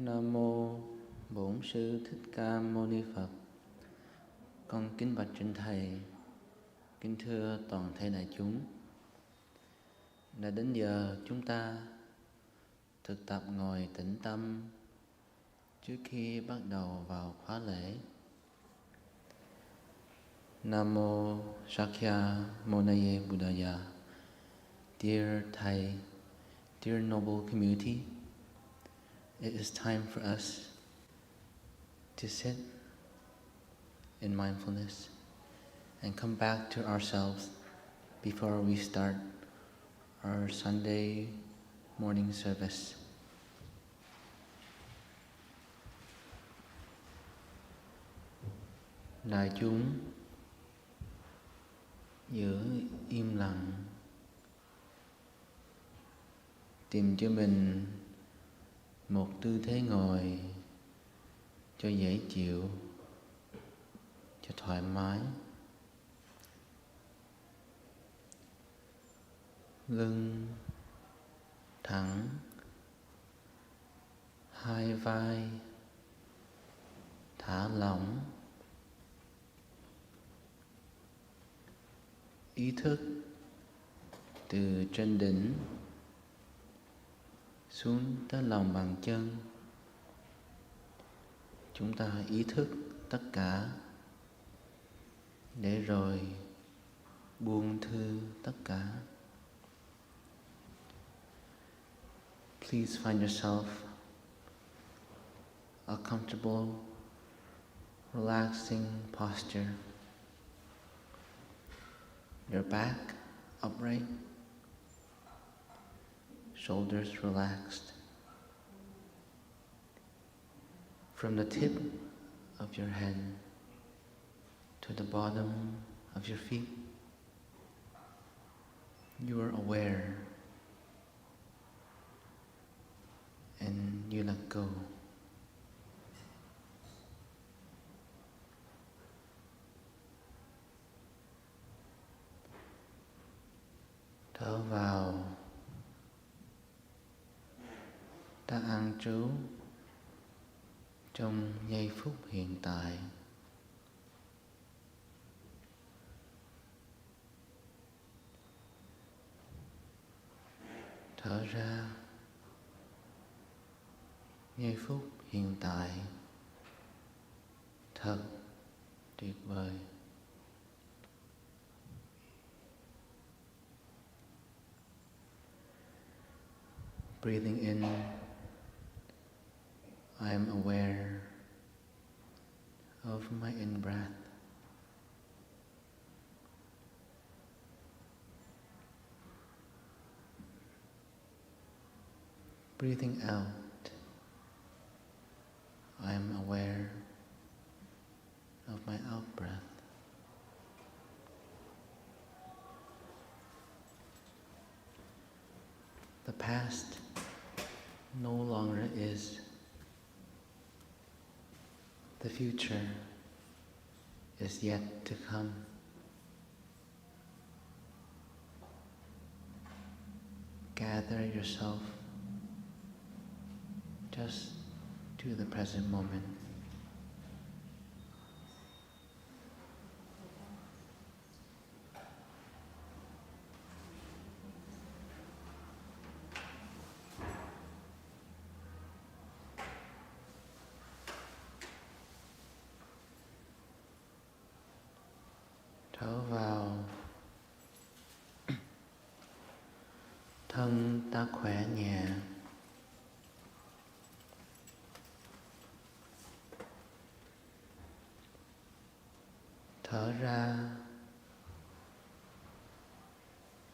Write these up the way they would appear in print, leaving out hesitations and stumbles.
Nam mô Bổn Sư Thích Ca Mâu Ni Phật. Con kính bạch trên thầy, kính thưa toàn thể đại chúng. Đã đến giờ chúng ta thực tập ngồi tĩnh tâm trước khi bắt đầu vào khóa lễ. Nam mô Sakya Monaye Buddhaya. Dear Thầy, dear noble community, it is time for us to sit in mindfulness and come back to ourselves before we start our Sunday morning service. Đại chúng giữ im lặng, tìm cho mình một tư thế ngồi cho dễ chịu, cho thoải mái. Lưng thẳng, hai vai thả lỏng. Ý thức từ trên đỉnh xuống tới lòng bàn chân. Chúng ta ý thức tất cả để rồi buông thư tất cả. Please find yourself a comfortable, relaxing posture. Your back upright, shoulders relaxed. From the tip of your head to the bottom of your feet, you are aware and you let go. Thở vào, ta an trú trong giây phút hiện tại. Thở ra, giây phút hiện tại thật tuyệt vời. Breathing in, I am aware of my in-breath. Breathing out, I am aware of my out-breath. The past no longer is. The future is yet to come. Gather yourself just to the present moment. Thở vào, thân ta khỏe nhẹ. Thở ra,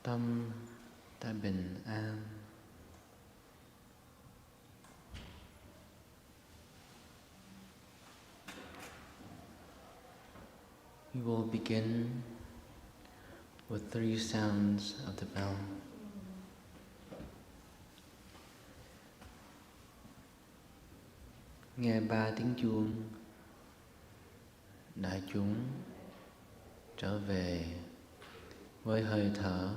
tâm ta bình an. We will begin with 3 sounds of the bell. Nghe 3 tiếng chuông, đại chúng trở về với hơi thở.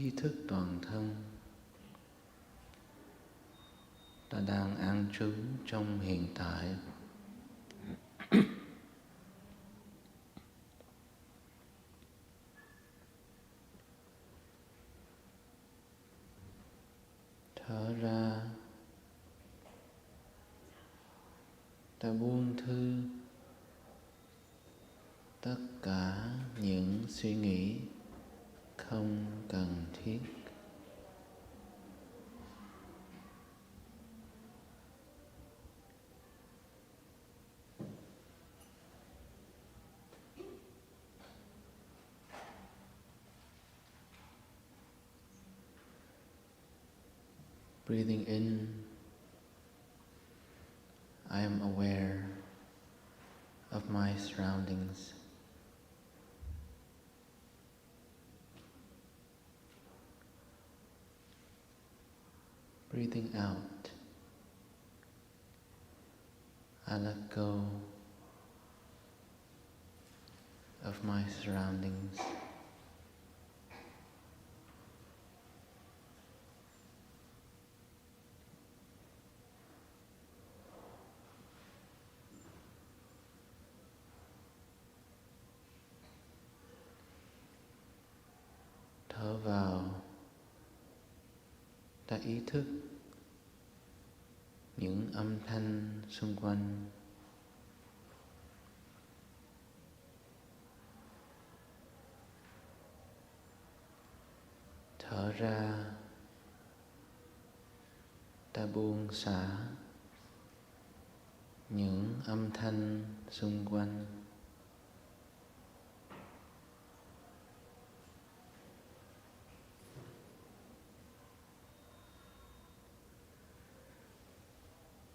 ý thức toàn thân. Ta đang an trú trong hiện tại. Thở ra, ta buông thư tất cả những suy nghĩ không cần thiết. Breathing in, I am aware of my surroundings. Breathing out, I let go of my surroundings. Thở vào, ta ý thức những âm thanh xung quanh. Thở ra, ta buông xả những âm thanh xung quanh.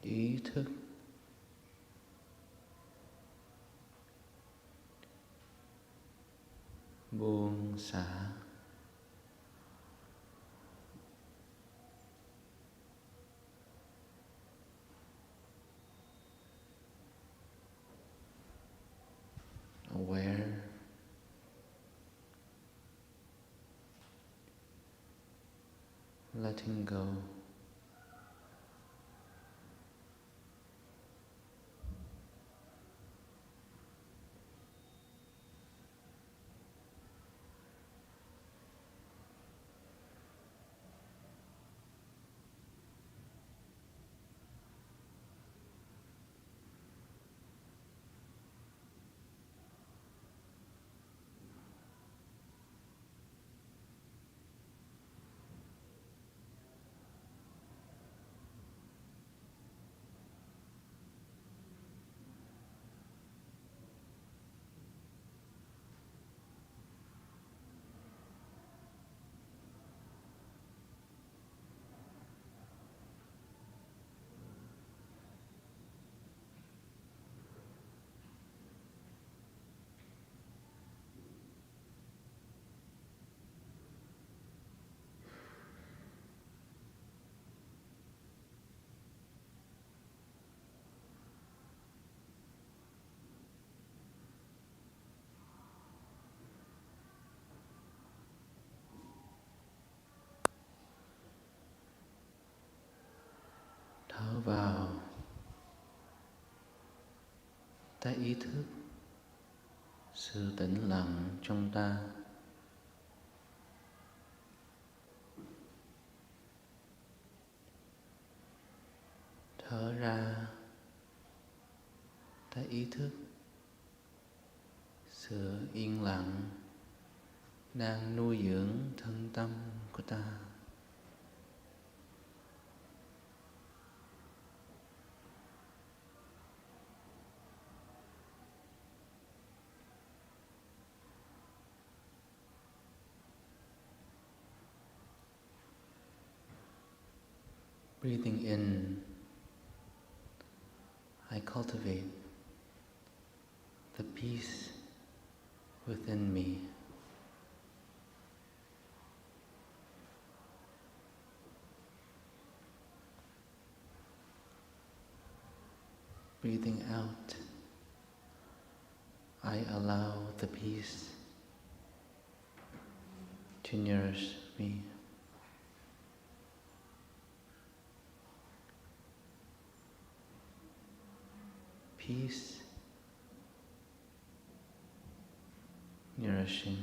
Ý thức buông xả. Aware, letting go. Thở vào, ta ý thức sự tĩnh lặng trong ta. Thở ra, ta ý thức sự yên lặng đang nuôi dưỡng thân tâm của ta. Breathing in, I cultivate the peace within me. Breathing out, I allow the peace to nourish me. Peace, nourishing.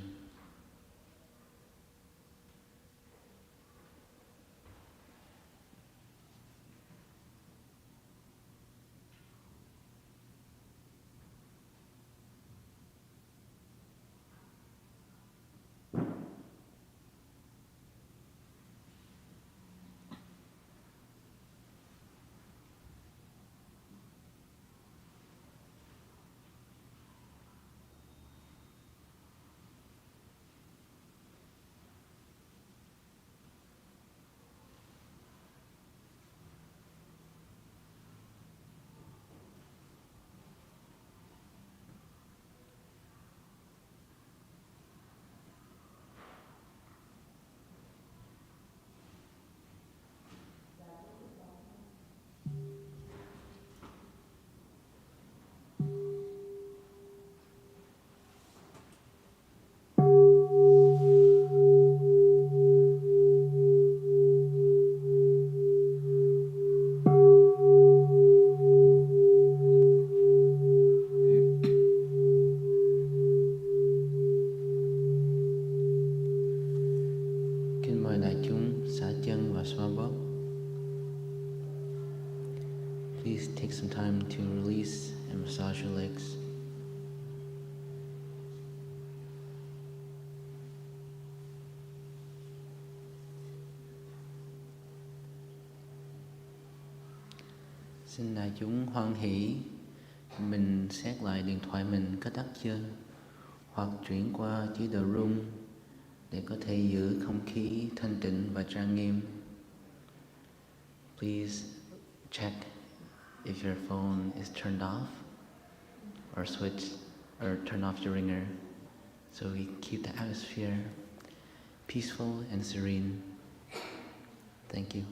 Kính mời đại chúng xả chân và xoa bóp. Please take some time to release and massage your legs. Xin đại chúng hoan hỷ mình xét lại điện thoại mình có tắt chưa, hoặc chuyển qua chế độ room để có thể giữ không khí thanh tịnh và trang nghiêm. Please check if your phone is turned off or switch or turn off your ringer so we keep the atmosphere peaceful and serene. Thank you.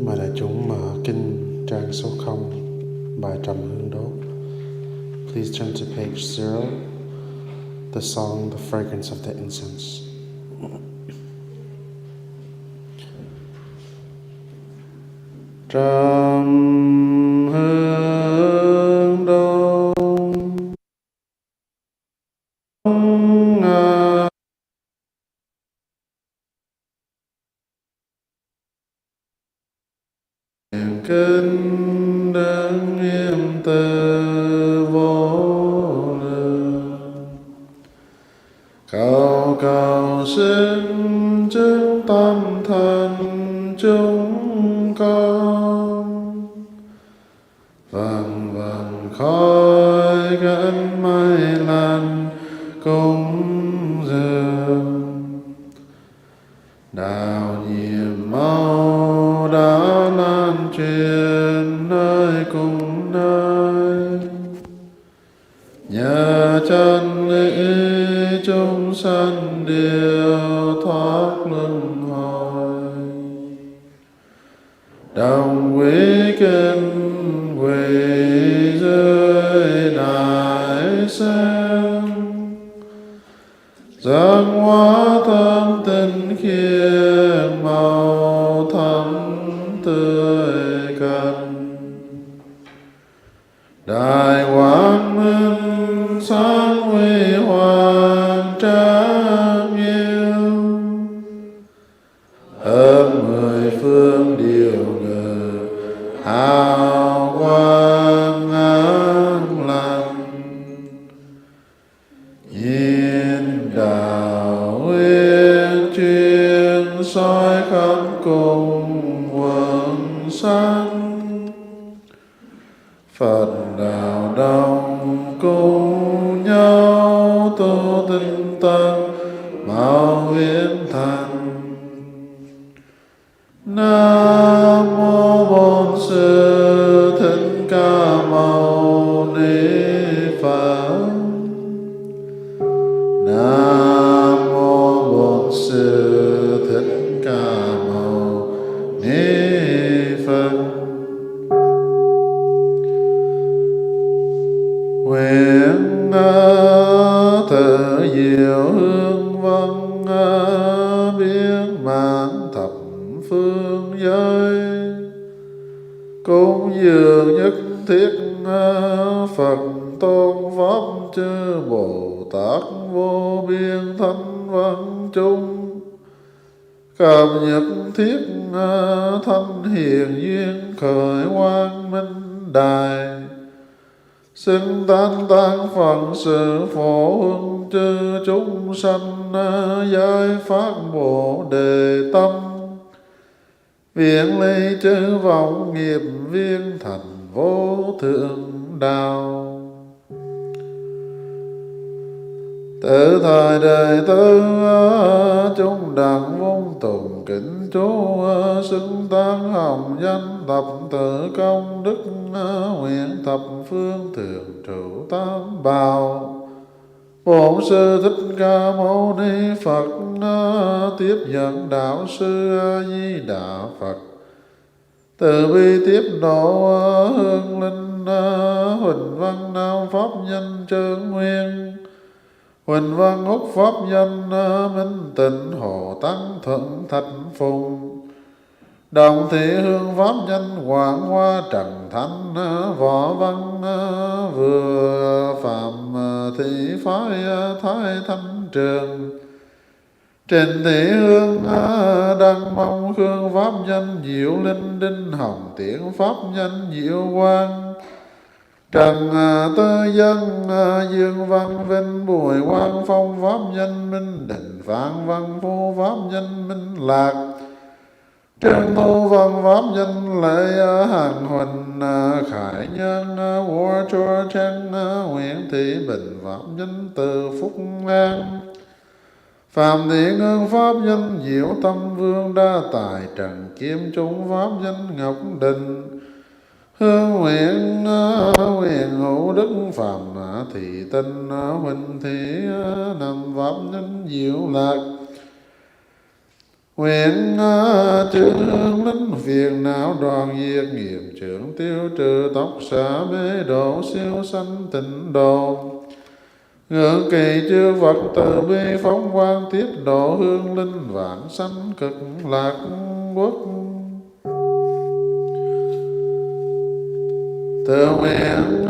Mời đại chúng mở kinh trang số 0, bài trầm hương đốt. Please turn to page 0, the song, The Fragrance of the Incense. Trầm hương đốt kinh đứng nghiêm từ vô lượng, cầu cầu xin chứng tâm thần chúng con, vầng vầng khói gẫn mây lan cúng dường, đạo nhiệm màu đã lan truyền nơi cùng nơi, nhờ chân lý chúng sanh đều thoát luân hồi, đồng quý kinh quỳ dưới đại sen, giang hóa thâm tinh khiết màu thắm tươi cần, đại quang minh sáng huy hoàng trang nghiêm, hơn 10 phương điều ngự hào quang an lành, nhìn đạo uyên chuyên soi khắp cùng quần sanh, Phật đạo đồng cùng nhau tu tinh tấn mau viễn thành. Nam mô Bổn Sư Thích Ca Mâu Ni Phật. Nam mô Bổn Sư Sư Thích Ca Mâu Ni Phật. Nguyện tự diệu hương vân biến mãn thập phương giới, cúng dường nhất thiết Phật tôn pháp chư Bồ Tát vô biên thánh văn chung, cập nhật thiết thanh hiền duyên khởi quang minh đài, xưng tán tán phận sự phổ hưng chư chúng sanh, giải phát bồ đề tâm, viễn ly chư vọng nghiệp viên thành vô thượng đạo. Tự thời đời tư chúng đặng vung tùng kính chú, xứng tán hồng danh tập tự công đức, nguyện thập phương thường trụ tam bảo. Bổn Sư Thích Ca Mâu Ni Phật tiếp dẫn đạo sư A Di Đà Phật, từ bi tiếp độ hương linh Huỳnh Văn Nam pháp nhân Trương Nguyên, Huỳnh Văn Úc pháp nhân Minh Tịnh Hồ Tăng Thuận Thạch Phùng, Đồng Thị Hương pháp nhân Quảng Hoa Trần Thánh, Võ Văn Vừa Phạm Thị Phái Thái Thanh Trường, Trịnh Thị Hương Đăng Mong Khương pháp nhân Diệu Linh, Đinh Hồng Tiễn pháp nhân Diệu Quang, Trần Tư Dân Dương Văn Vinh, Bùi Quang Phong pháp nhân Minh Định, Phan Văn Phu pháp nhân Minh Lạc, Trương Thu Văn pháp nhân Lệ Hằng Huỳnh, Khải Nhân Vua Chua Trang, Nguyễn Thị Bình pháp nhân Từ Phúc An, Phạm Thị Ngân pháp nhân Diệu Tâm Vương, Đa Tài Trần Kim Trung pháp nhân Ngọc Đình, Hương Nguyện Hữu Đức Phạm Thị Tinh, Huỳnh Thị Nam pháp nhân Diệu Lạc, nguyện chư hương linh phiền não đoàn diệt nghiệp trưởng, tiêu trừ tóc xả bế độ, siêu sanh tịnh độ, ngưỡng kỳ chư Phật từ bi phóng quang, tiết độ hương linh vạn sanh cực lạc quốc. Tự nguyện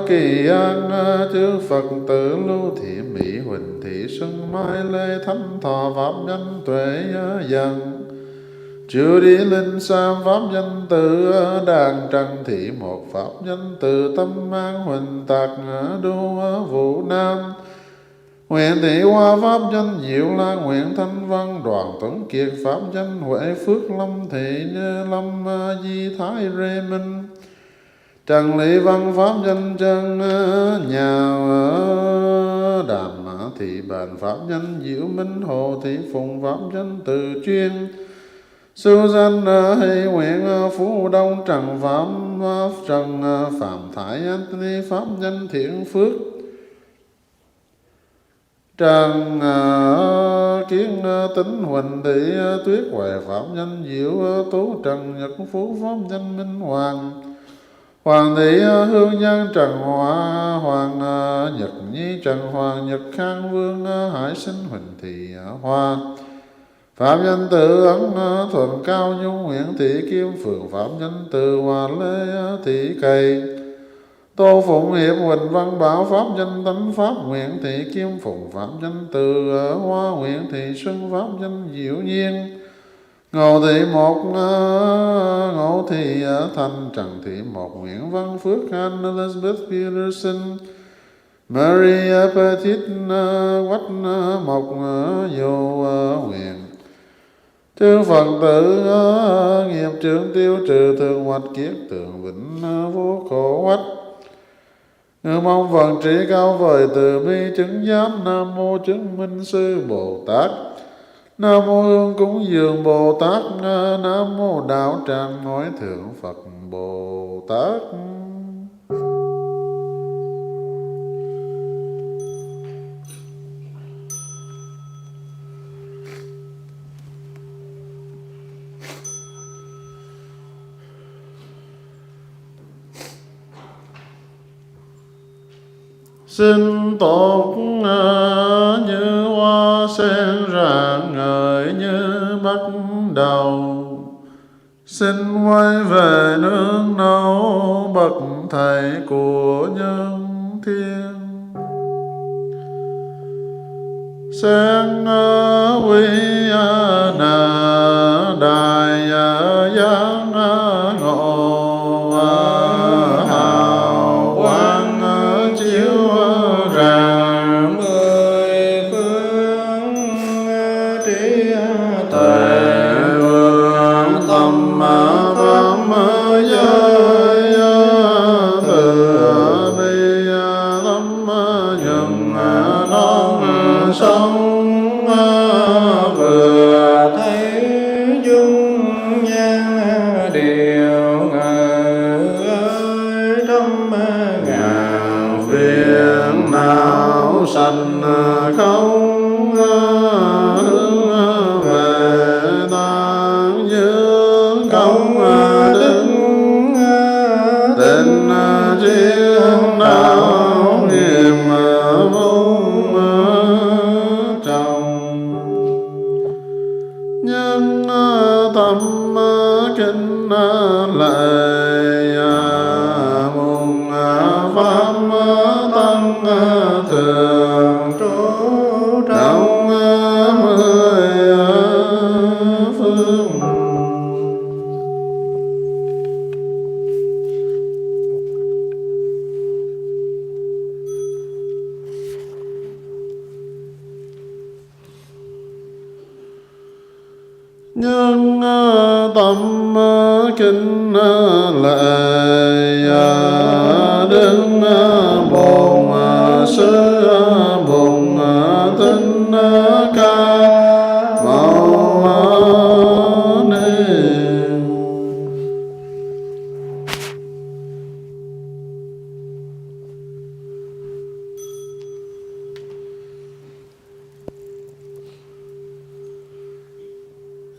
kỳ an chư Phật tử Lưu Thị Mỹ, Huỳnh Thị Xuân Mai, Lê Thánh Thọ pháp nhân Tuệ Dần, Chư Đi Linh Sam pháp nhân Tự Đàn, Trần Thị Một pháp nhân Tự Tâm An, Huỳnh Tạc Đô Vũ Nam, Nguyễn Thị Hoa pháp nhân Diệu Lan, Nguyễn Thanh Văn Đoàn Tuấn Kiệt pháp nhân Huệ Phước, Lâm Thị Lâm Di Thái Rê Minh, Trần Lý Văn pháp nhân Trân Nhà Đàm Thị Bản pháp nhân Diệu Minh, Hồ Thị Phùng pháp nhân Từ Chuyên, Sư Danh Hay Nguyễn Phú Đông, Trần Phạm Thái Anthony pháp nhân Thiện Phước, Trần Kiến Tính Huỳnh Thị Tuyết Huệ pháp nhân Diệu Tú, Trần Nhật Phú pháp nhân Minh Hoàng, Hoàng Thị Hương Giang, Trần Hoàng Nhật Nhi, Trần Hoàng Nhật Khang Vương Hải Sinh, Huỳnh Thị Hoa phạm nhân Tự Ấn Thuận Cao Nhung, Nguyễn Thị Kim Phượng phạm nhân Từ Hòa Lê Thị Cày, Tô Phụng Hiệp, Huỳnh Văn Bảo pháp nhân Tánh Pháp, Nguyễn Thị Kim Phụng phạm nhân Từ Hoa, Nguyễn Thị Xuân pháp nhân Diệu Nhiên, Ngô Thị Một Ngô Thị Thành, Trần Thị Một, Nguyễn Văn Phước, Anne Elizabeth Peterson, Maria Petit, Quách Mộc Vô Nguyện, chư Phật tử nghiệp trưởng tiêu trừ, thường hoạch kiết tường vĩnh vô khổ quách, ngư mong phần trí cao vời từ bi chứng giám. Nam mô chứng minh sư Bồ Tát, Nam mô hương cúng dường Bồ Tát, Nam mô đạo tràng nói thượng Phật Bồ Tát. Xin tốt như hoa sen rạng ngời như bắt đầu. Xin quay về nương náu bậc thầy của nhân thiên. Sen quy nà đài giáng ngộ hào quang chiếu rạng mười phương trí tuệ vượng tâm pháp giới thừa bi tâm nhuận non sông vừa thấy dung nhan điều ngời trăm ngàn phiền não sanh không về tạng dương công đức tình riêng đạo hiểm vung trồng nhân tâm kinh lệ mùng pháp tăng thường trú trong mười phương. Nhân tâm kinh lệ đứng bổn sư bổn tinh ca mâu ni.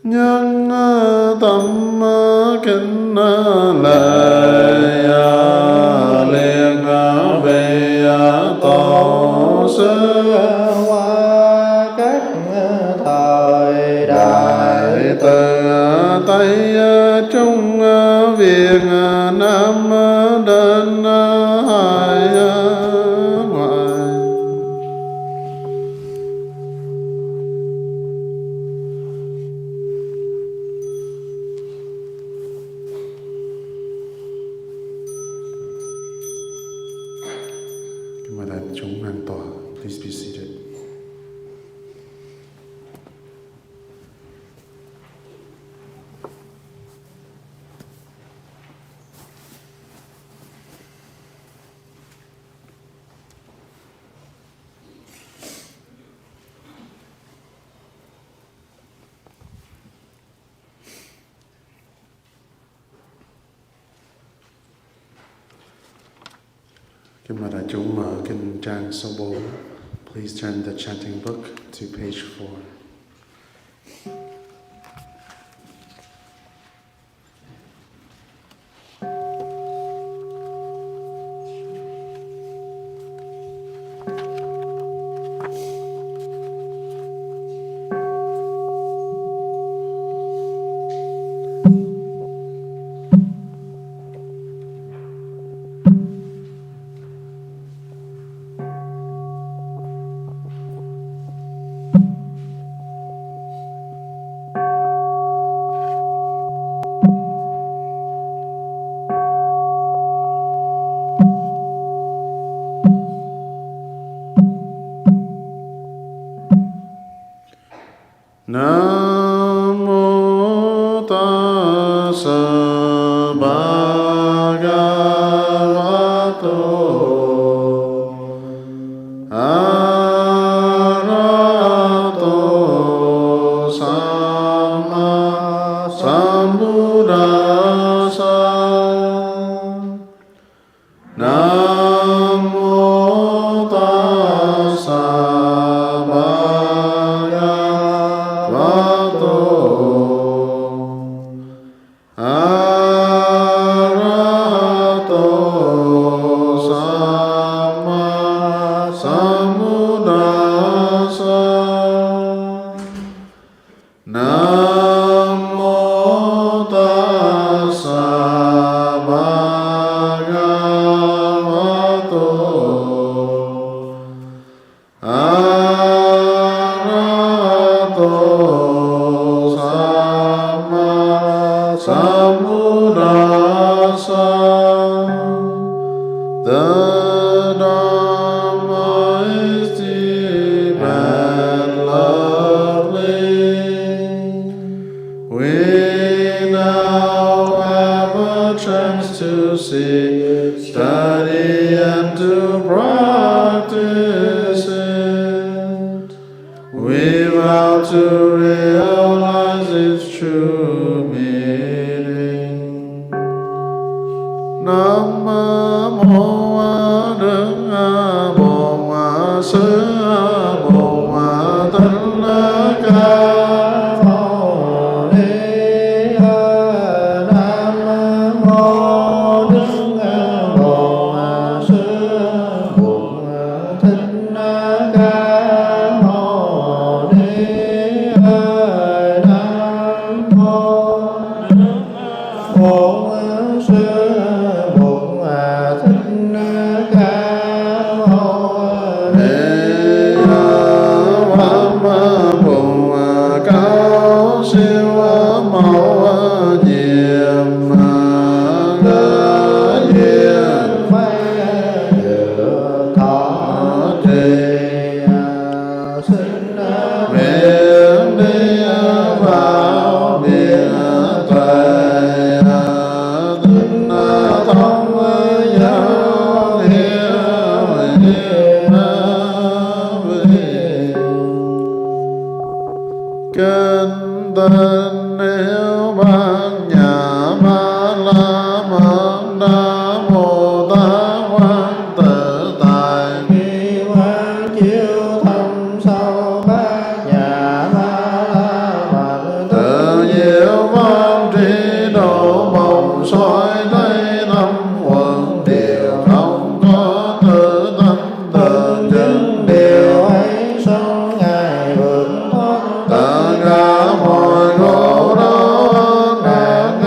Nhân tâm kinh lệ liền về tổ sư qua các thời đại từ Tây Trung Việt Nam đến hải ngoại. Mời đại chúng an tọa. Please be seated. Kính mời đại chúng mở kinh trang số 4. Please turn the chanting book to page 4. Nam mô tassa bhagavato arahato samma sambuddhassa. Nam mô tassa bhagavato arahato samma Nam mô tassa bhagavato arahato samma sambuddhassa. The Dharma is deep and lovely. We now have a chance to see, study, and to practice it. We vow to realize its true meaning. Nam mô Đức Bổn Sư Bổn Thích Ca Mâu Ni. Nam mô Đức Bổn Sư Bổn Thích Ca Mâu Ni. Nam mô Đức Bổn Sư Bổn Thích Ca Mâu Ni. Pháp Bổn Cao siêu mẫu nhiệm ngỡ duyên mây dự thọ trì sinh miệng đi vào miệng tuệ tinh thông giáo hiếu kinh tình yêu ban nhà ma la mật đa Bồ Tát quan tự tại nghi quan chiếu thâm sâu bát nhà ma la mật tự diệu văn trí độ bồng soi thấy tâm quần điều không có tự tâm tự chứng điều ấy sống ngài vượt thoát tất cả mọi khổ đau nạn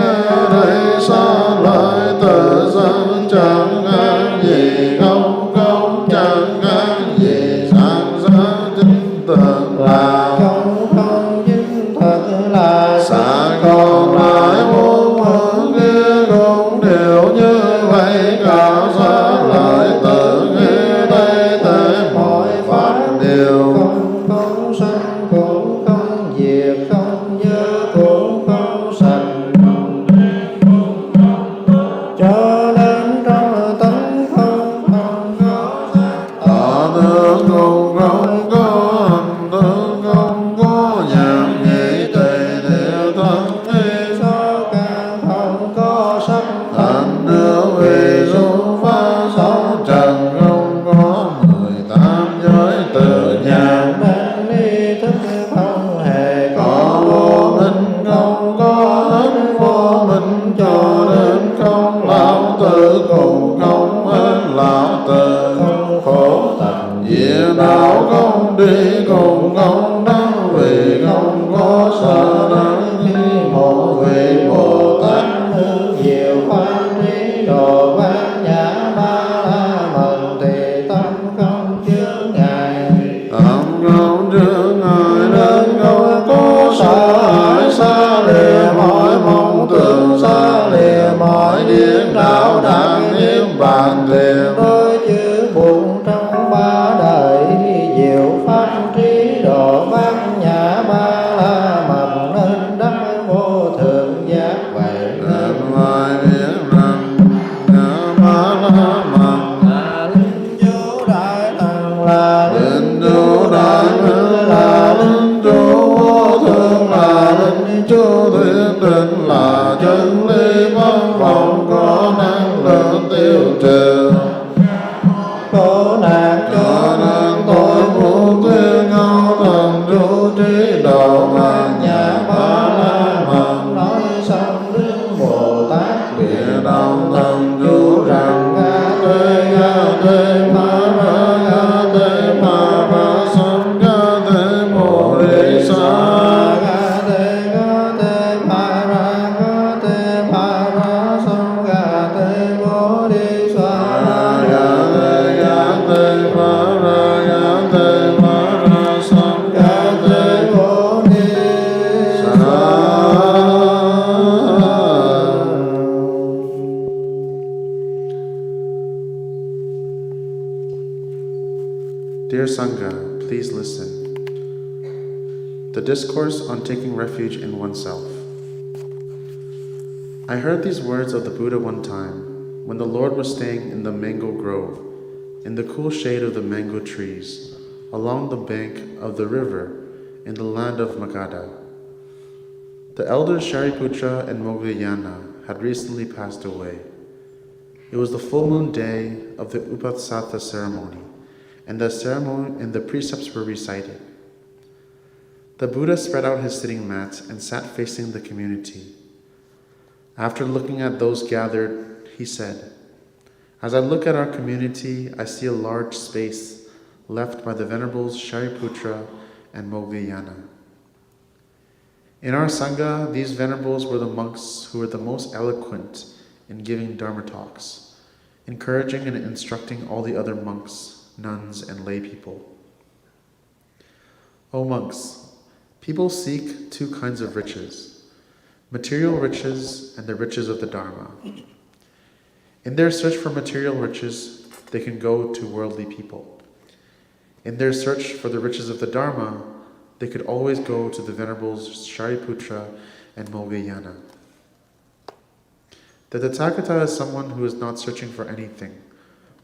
thấy xa lời tự dân chẳng ngán gì không không chẳng ngán gì sáng sáng chính thực là không không chính thực là xa còn lại muôn hướng kia cũng đều như vậy cả xa lời tự nghe đây thế mọi pháp đều không không sanh cũng không diệt không nhớ cũng không sanh cho nên trong tánh không không có tỏ tướng cũng không có hành tướng không có nhãn nhị tỳ thiệu thân y số căn không có sắc thành nước vì xuất phát sống trần không có 18 giới tự nhàn nên ý thức không hề có vô minh không có hết vô minh cho đến không lão tử cùng không hết lão tử không khổ tập diệt đạo không đi cùng không đắc vì không có sợ đắng khi một vị Bồ Tát hương diệu pháp trí độ bát nhã ba la mật thì tâm không chướng ngại tâm không chướng ngại nên không có sợ hãi xa lìa mọi mong tưởng xa lìa mọi điên đảo đạn niết bàn thiền đối chữ buồn trong ba đời diệu pháp trí độ bát nhã ba la mật nên đắc vô thượng giác vậy nên ngoài biết rằng nhã ba la mật là linh chú đại thần là linh chú đại thần là linh chú vô thượng là linh chú thuyết định là chân lý bất vọng có năng lượng tiêu trừ khổ nạn cho nên tôi muốn tuyên ngôn thần chú trí độ bát nhã ba la mật nói xong đức Bồ Tát địa đồng thần chú rằng ga tê ma ra sam ga tê bồ đề sa ga tê The Discourse on Taking Refuge in Oneself. I heard these words of the Buddha one time, when the Lord was staying in the mango grove, in the cool shade of the mango trees, along the bank of the river, in the land of Magadha. The elders Shariputra and Moggallana had recently passed away. It was the full moon day of the Upassatha ceremony, and the precepts were recited. The Buddha spread out his sitting mat and sat facing the community. After looking at those gathered, he said, "As I look at our community, I see a large space left by the Venerables Shariputra and Moggallana. In our Sangha, these Venerables were the monks who were the most eloquent in giving Dharma talks, encouraging and instructing all the other monks, nuns, and lay people. O monks, people seek two kinds of riches, material riches and the riches of the Dharma. In their search for material riches, they can go to worldly people. In their search for the riches of the Dharma, they could always go to the Venerables Shariputra and Moggallana. The Tathagata is someone who is not searching for anything,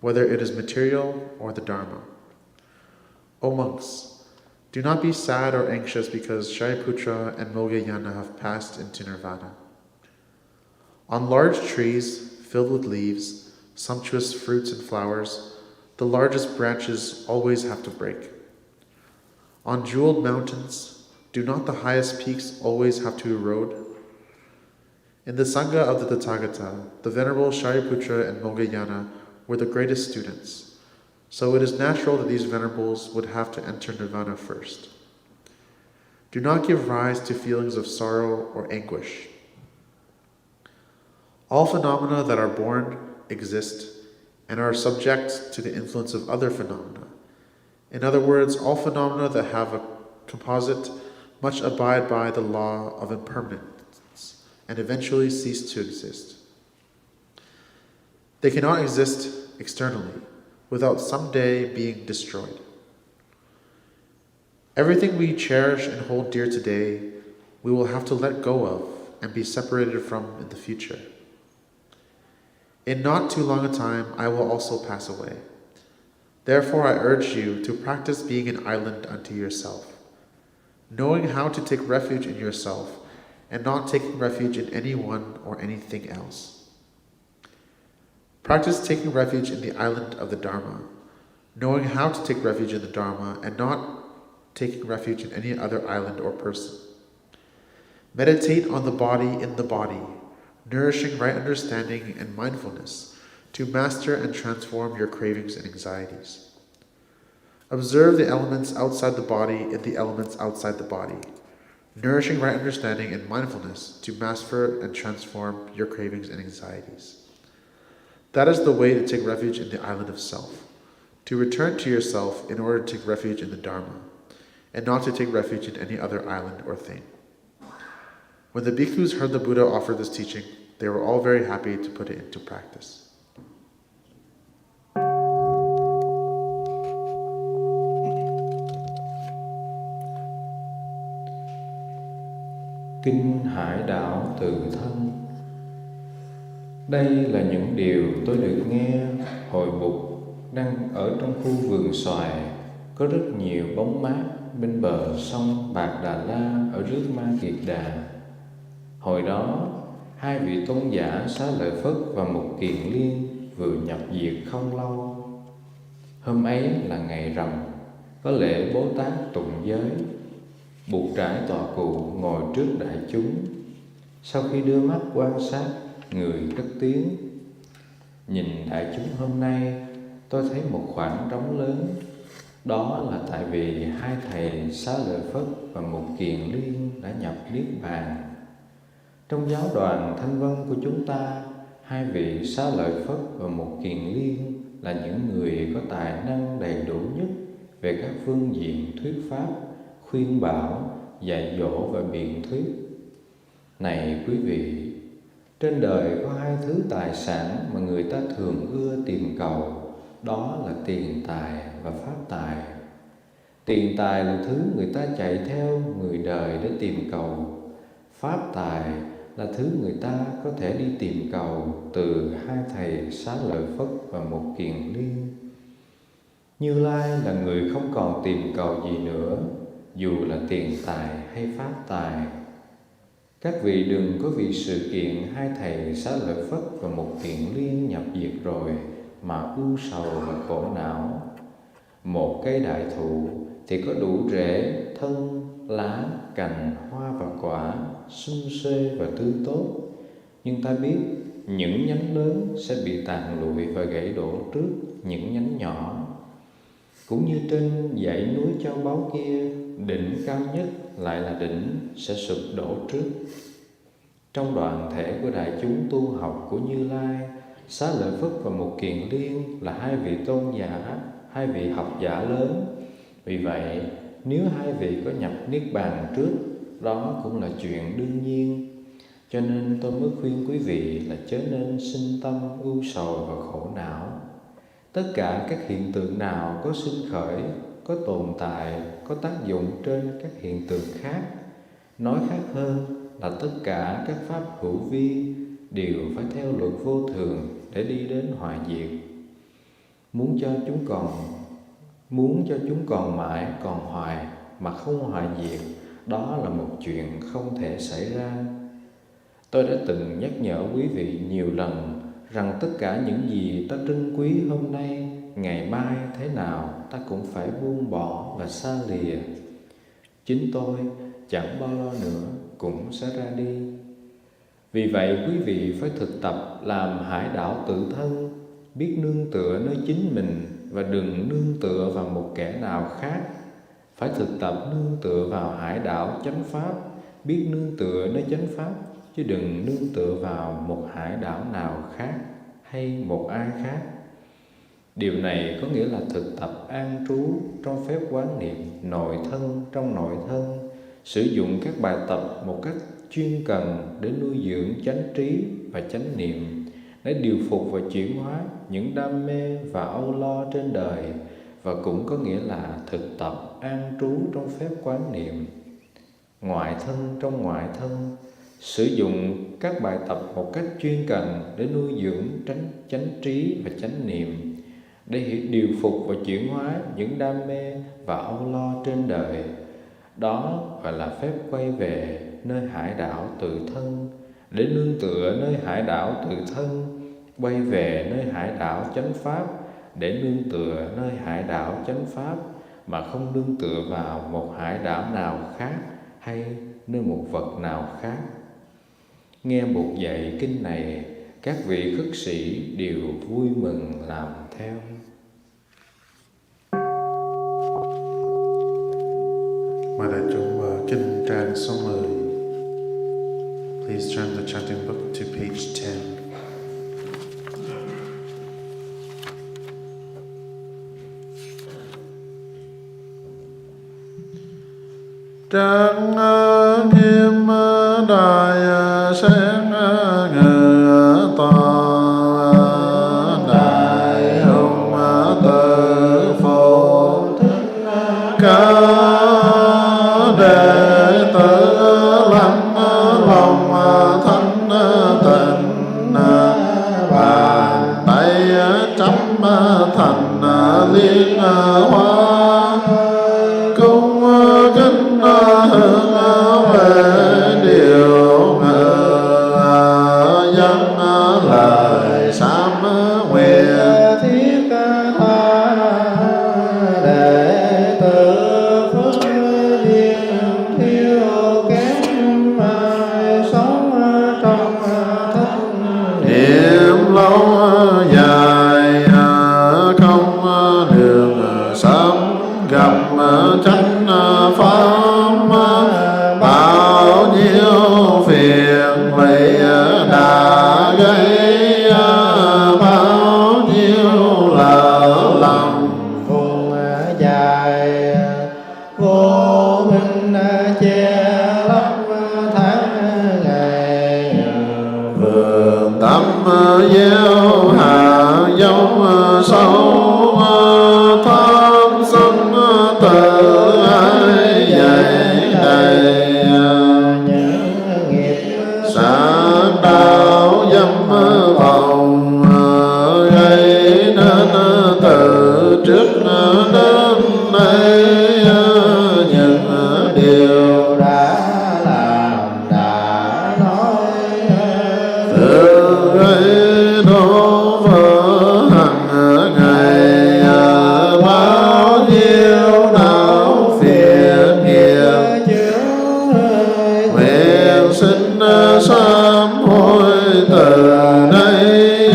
whether it is material or the Dharma. O monks, do not be sad or anxious because Shariputra and Moggallana have passed into nirvana. On large trees filled with leaves, sumptuous fruits and flowers, the largest branches always have to break. On jeweled mountains, do not the highest peaks always have to erode? In the Sangha of the Tathagata, the Venerable Shariputra and Moggallana were the greatest students, so it is natural that these Venerables would have to enter nirvana first. Do not give rise to feelings of sorrow or anguish. All phenomena that are born exist and are subject to the influence of other phenomena. In other words, all phenomena that have a composite must abide by the law of impermanence and eventually cease to exist. They cannot exist externally without someday being destroyed. Everything we cherish and hold dear today, we will have to let go of and be separated from in the future. In not too long a time, I will also pass away. Therefore, I urge you to practice being an island unto yourself, knowing how to take refuge in yourself and not taking refuge in anyone or anything else. Practice taking refuge in the island of the Dharma, knowing how to take refuge in the Dharma and not taking refuge in any other island or person. Meditate on the body in the body, nourishing right understanding and mindfulness to master and transform your cravings and anxieties. Observe the elements outside the body in the elements outside the body, nourishing right understanding and mindfulness to master and transform your cravings and anxieties. That is the way to take refuge in the island of self, to return to yourself in order to take refuge in the Dharma, and not to take refuge in any other island or thing. When the bhikkhus heard the Buddha offer this teaching, they were all very happy to put it into practice. Kinh Hải Đạo Tự Thân. Đây là những điều tôi được nghe hồi Bụt đang ở trong khu vườn xoài, có rất nhiều bóng mát bên bờ sông Bạc Đà La ở rước Ma Kiệt Đà. Hồi đó, hai vị tôn giả Xá Lợi Phất và Mục Kiền Liên vừa nhập diệt không lâu. Hôm ấy là ngày rằm, có lễ Bố Tát tụng giới. Bụt trải tọa cụ ngồi trước đại chúng. Sau khi đưa mắt quan sát, người cất tiếng: "Nhìn đại chúng hôm nay, tôi thấy một khoảng trống lớn. Đó là tại vì hai thầy Xá Lợi Phất và Mục Kiền Liên đã nhập Niết Bàn. Trong giáo đoàn Thanh Vân của chúng ta, hai vị Xá Lợi Phất và Mục Kiền Liên là những người có tài năng đầy đủ nhất về các phương diện thuyết pháp, khuyên bảo, dạy dỗ và biện thuyết. Này quý vị, trên đời có hai thứ tài sản mà người ta thường ưa tìm cầu, đó là tiền tài và pháp tài. Tiền tài là thứ người ta chạy theo người đời để tìm cầu. Pháp tài là thứ người ta có thể đi tìm cầu từ hai thầy Xá Lợi Phất và Một Kiền Liên. Như Lai là người không còn tìm cầu gì nữa, dù là tiền tài hay pháp tài. Các vị đừng có vì sự kiện hai thầy Xá Lợi Phất và Một Kiền Liên nhập diệt rồi mà ưu sầu và khổ não. Một cây đại thụ thì có đủ rễ, thân, lá, cành, hoa và quả, sum xuê và tươi tốt. Nhưng ta biết những nhánh lớn sẽ bị tàn lụi và gãy đổ trước những nhánh nhỏ. Cũng như trên dãy núi Châu Báu kia, đỉnh cao nhất lại là đỉnh sẽ sụp đổ trước. Trong đoàn thể của đại chúng tu học của Như Lai, Xá Lợi Phất và Một Kiền Liên là hai vị tôn giả, hai vị học giả lớn. Vì vậy, nếu hai vị có nhập Niết Bàn trước, đó cũng là chuyện đương nhiên. Cho nên tôi mới khuyên quý vị là chớ nên sinh tâm ưu sầu và khổ não. Tất cả các hiện tượng nào có sinh khởi, có tồn tại, có tác dụng trên các hiện tượng khác. Nói khác hơn là tất cả các pháp hữu vi đều phải theo luật vô thường để đi đến hoại diệt. Muốn cho chúng còn mãi, còn hoài mà không hoại diệt, đó là một chuyện không thể xảy ra. Tôi đã từng nhắc nhở quý vị nhiều lần rằng tất cả những gì ta trân quý hôm nay, ngày mai thế nào ta cũng phải buông bỏ và xa lìa. Chính tôi chẳng bao lâu nữa cũng sẽ ra đi. Vì vậy quý vị phải thực tập làm hải đảo tự thân, biết nương tựa nơi chính mình và đừng nương tựa vào một kẻ nào khác. Phải thực tập nương tựa vào hải đảo chánh pháp, biết nương tựa nơi chánh pháp, chứ đừng nương tựa vào một hải đảo nào khác hay một ai khác. Điều này có nghĩa là thực tập an trú trong phép quán niệm nội thân trong nội thân, sử dụng các bài tập một cách chuyên cần để nuôi dưỡng chánh trí và chánh niệm, để điều phục và chuyển hóa những đam mê và âu lo trên đời, và cũng có nghĩa là thực tập an trú trong phép quán niệm ngoại thân trong ngoại thân, sử dụng các bài tập một cách chuyên cần để nuôi dưỡng chánh trí và chánh niệm, để điều phục và chuyển hóa những đam mê và âu lo trên đời. Đó gọi là phép quay về nơi hải đảo tự thân, để nương tựa nơi hải đảo tự thân, quay về nơi hải đảo chánh pháp, để nương tựa nơi hải đảo chánh pháp, mà không nương tựa vào một hải đảo nào khác hay nơi một vật nào khác. Nghe buộc dạy kinh này, các vị khất sĩ đều vui mừng làm theo. Mời đại chúng mở kinh trang số 10. Please turn the chanting book to page 10. Trang nghiêm đại sáng ngự tòa, đại hùng tự phụ ca đệ tử lắng lòng thanh tịnh, bàn tay chấm thành liên hoa, cung kính hướng về điều ngự dân lời sám nguyện thiết tha, đệ tử phước duyên thiếu kém sống trong thất niệm lâu dài, không đường sớm gặp chánh pháp, bao nhiêu phiền lụy đã gây, bao nhiêu lỡ lầm vùng dài, vô minh che lấp tháng ngày, vườn tâm gieo hạt dấu sâu, tham sân tự ấy đổ vỡ hằng ngày, bao nhiêu não phiền nghiệp nguyện xin sám hối từ đây,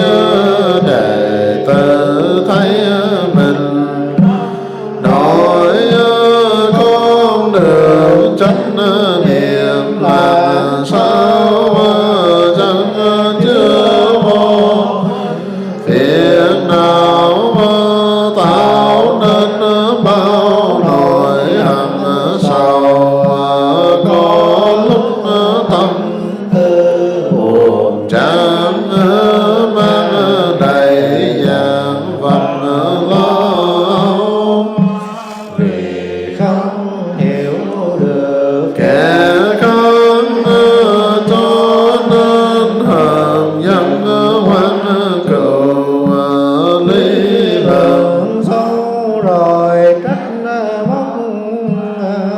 để tự thấy mình nói con đường chánh niệm là sao chẳng chưa vô phiền não tạo nên bao nỗi hận sầu, có lúc tâm tư buồn chán mang đầy vàng vật lo âu, vì không hiểu được kẻ con cho nên hờn dân hoang cừu lý lượng sâu rồi trách móc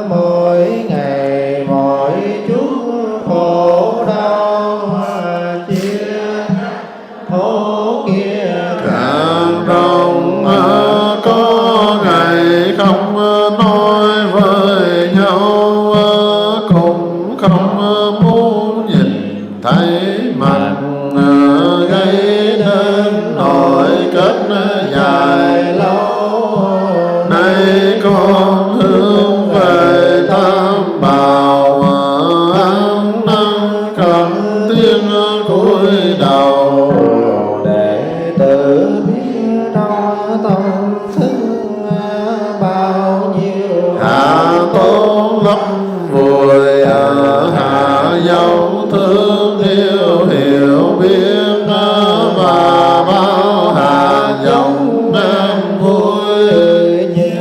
mỗi ngày mỗi chút khổ đau chia thố kia càng rộng, có ngày không nói với nhau, cũng không muốn nhìn thấy mặt, gây nên nỗi kết dài lâu. Nay con hướng về Tam Bảo, ăn năn cần tiếng cúi đầu, để tự biết trong tâm thức bao nhiêu hạ tốn lắm vùi hạ dấu thương yêu hiểu biết, và bao hạ dòng an vui, như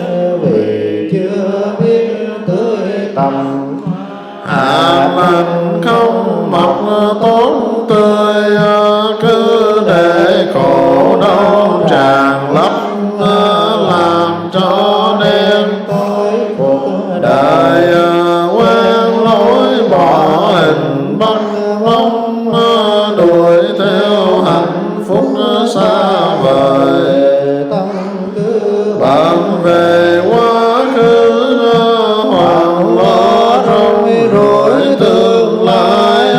vì chưa biết tưới tầm hạ mình không mọc tốt tươi, cứ để khổ đau tràn lấp làm cho đen tối cuộc đời, quen lối bỏ hình băng bóng, đuổi theo hạnh phúc xa vời, tâm cứ bận về quá khứ hoàng lo rối rối tương lai,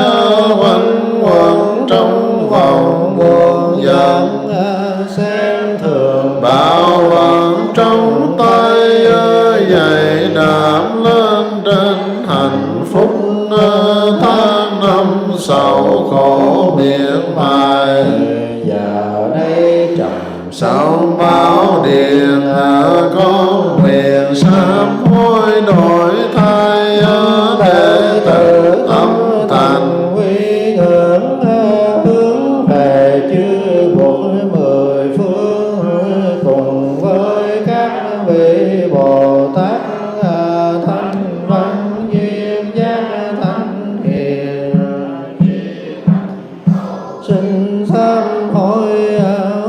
quanh quẩn trong vòng buồn giận, xem thường bao vận trong tay, dày đạp lên trên hạnh phúc, tháng năm sầu khổ miệt mài, vào đây trầm sâu báo điền, con nguyện sám hối đổi thay, để tự tâm thành quy ngưỡng, hướng về chư Bụt mười phương, cùng với các vị Bồ Tát thanh văn duyên giác thánh hiền, xin sám hối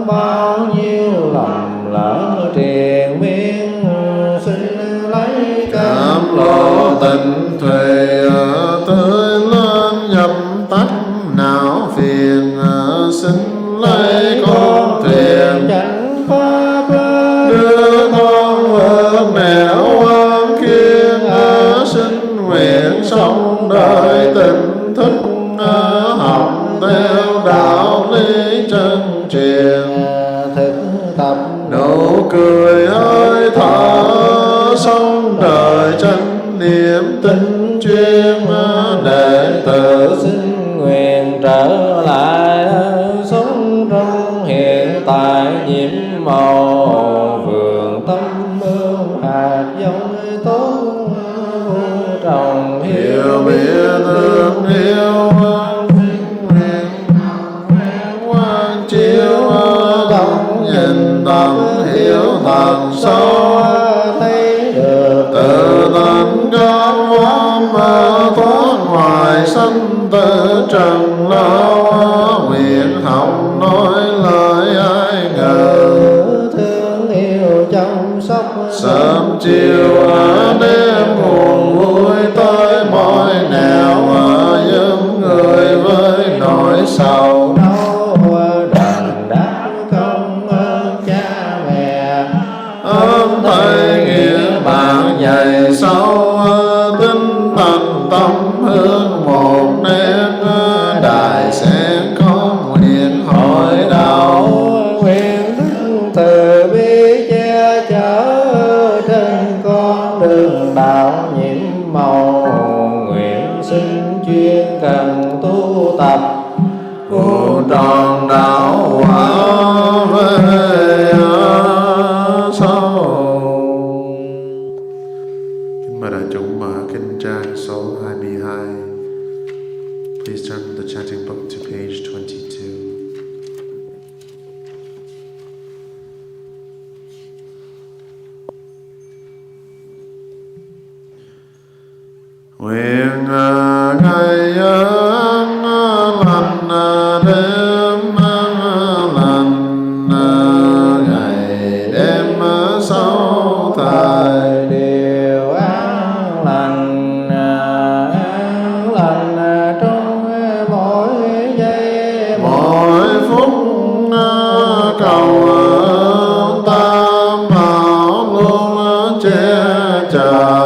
bao nhiêu lầm lỡ triền miên, xin lấy cam lộ tình thùy tươi lên nhập tắt não phiền, xin lấy con thuyền chẳng pháp đưa con vượt nẻo quan khiên, xin nguyện sống đời tỉnh thức, học theo đạo lý chân truyền, thực tập nụ cười hơi thở, sống đời chánh niệm tinh chuyên, để tự xin nguyện trở lại sống trong hiện tại nhiễm màu vườn tâm ương hạt giống tốt trồng hiểu biết thương yêu quang chiếu tâm nhìn tâm hiểu thật sâu, thấy được tự tánh cao vốn thoát ngoài sanh tử trần lâu, nguyện học nói lời ai ngờ, thương yêu chăm sóc sớm chiều đêm buồn vui tới mỗi nẻo, giúp người với nỗi sầu đau cần tu tập, cụ tròn đạo quả về sau. Kính mời đại chúng mở kinh trang số 22. Please turn the chanting book to page 22. Nguyện ngày lành đêm lành, ngày đêm sau thời điều an lành trong mỗi giây mỗi phút, cầu tam bảo luôn che chở.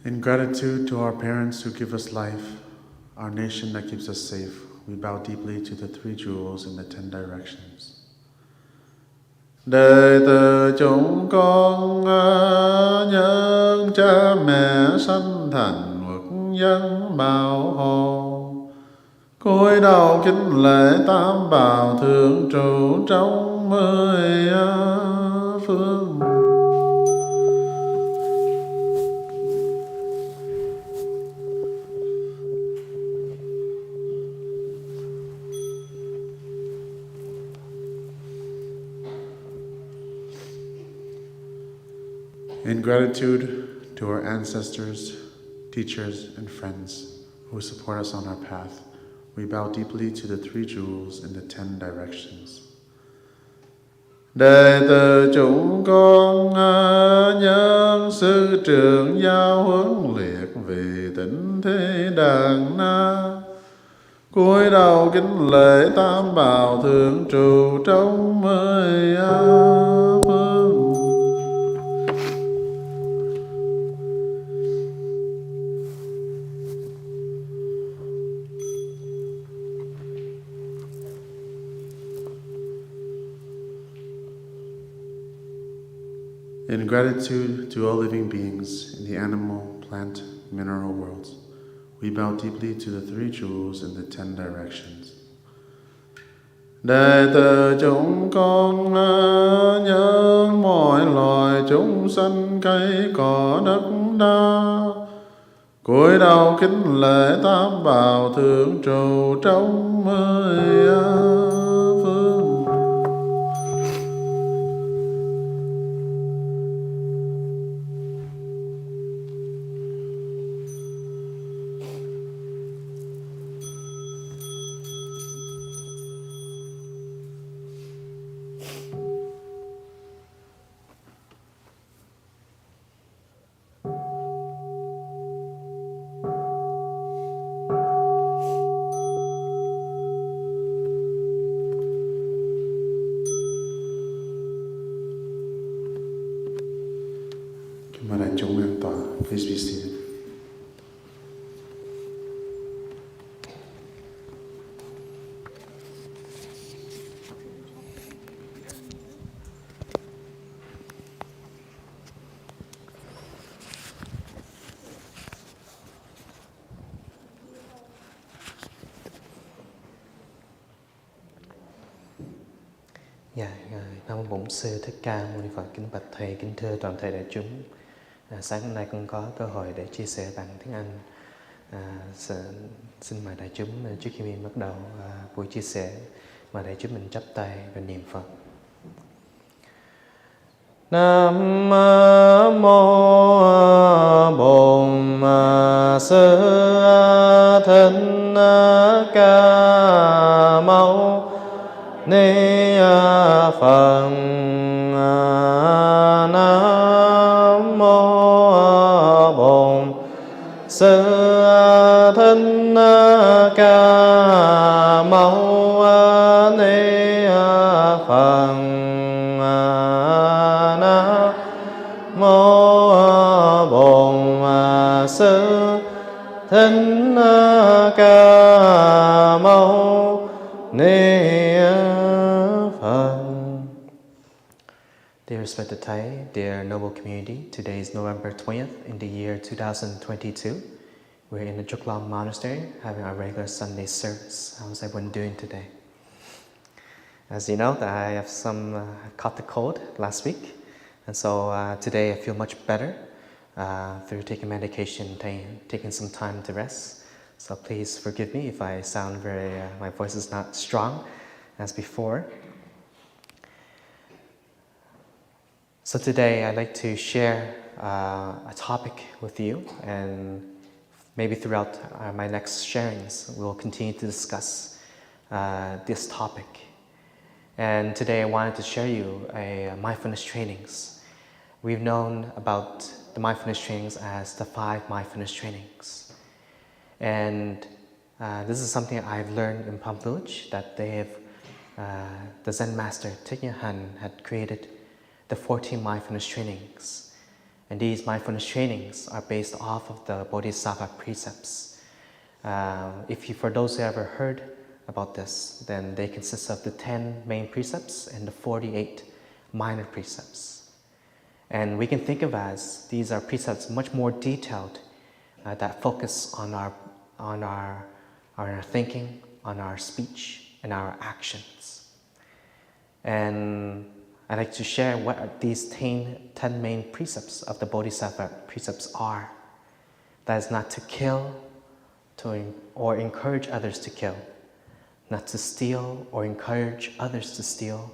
In gratitude to our parents who give us life, our nation that keeps us safe, we bow deeply to the three jewels in the 10 directions. Đệ tử chúng con nhân cha mẹ sanh thành quốc dân bảo hộ, cúi đầu kính lễ tam bảo thường trụ trong 10 phương. In gratitude to our ancestors, teachers, and friends who support us on our path, we bow deeply to the three jewels in the 10 directions. Đệ tử chúng con nhân sư trưởng giáo huấn liệt vì tịnh thế đàn na, cúi đầu kính lễ tam bảo thường trụ trong 10 phương. In gratitude to all living beings in the animal, plant, mineral worlds, we bow deeply to the three jewels in the 10 directions. Đệ tử chúng con nhớ mọi loài chúng sanh cây cỏ đất đá, cúi đầu kính lễ tam bảo thượng trụ trong 10 phương. Mời đại chúng an tọa. Please be seated. Nam mô Bổn Sư Thích Ca Mâu Ni Phật. Kính bạch thầy, kính thưa toàn thể đại chúng. Sáng hôm nay con có cơ hội để chia sẻ bằng tiếng Anh. Xin mời đại chúng trước khi mình bắt đầu buổi chia sẻ, mời đại chúng mình chắp tay và niệm Phật. Nam mô Bổn Sư Thích Ca Mâu Ni Phật. Nam mô Bổn Sư Thích Ca Mâu Ni Phật. Nam mô Bổn Sư Thích Ca Mâu Ni Phật. Dear respected Thai, dear noble community, today is November 20th in the year 2022. We're in the Trúc Lâm Monastery having our regular Sunday service. How's everyone doing today? As you know, that I have caught the cold last week, and so today I feel much better through taking medication, taking some time to rest. So please forgive me if I sound my voice is not strong as before. So today I'd like to share a topic with you, and maybe throughout my next sharings we'll continue to discuss this topic. And today I wanted to share you mindfulness trainings. We've known about the mindfulness trainings as the 5 mindfulness trainings. And this is something I've learned in Palm Village, that the Zen master Thich Nhat Hanh had created the 14 mindfulness trainings. And these mindfulness trainings are based off of the Bodhisattva precepts. For those who ever heard about this, then they consist of the 10 main precepts and the 48 minor precepts. And we can think of as these are precepts much more detailed that focus on our thinking, on our speech, and our actions. And I'd like to share what these 10 main precepts of the Bodhisattva precepts are. That is not to kill or encourage others to kill, not to steal or encourage others to steal,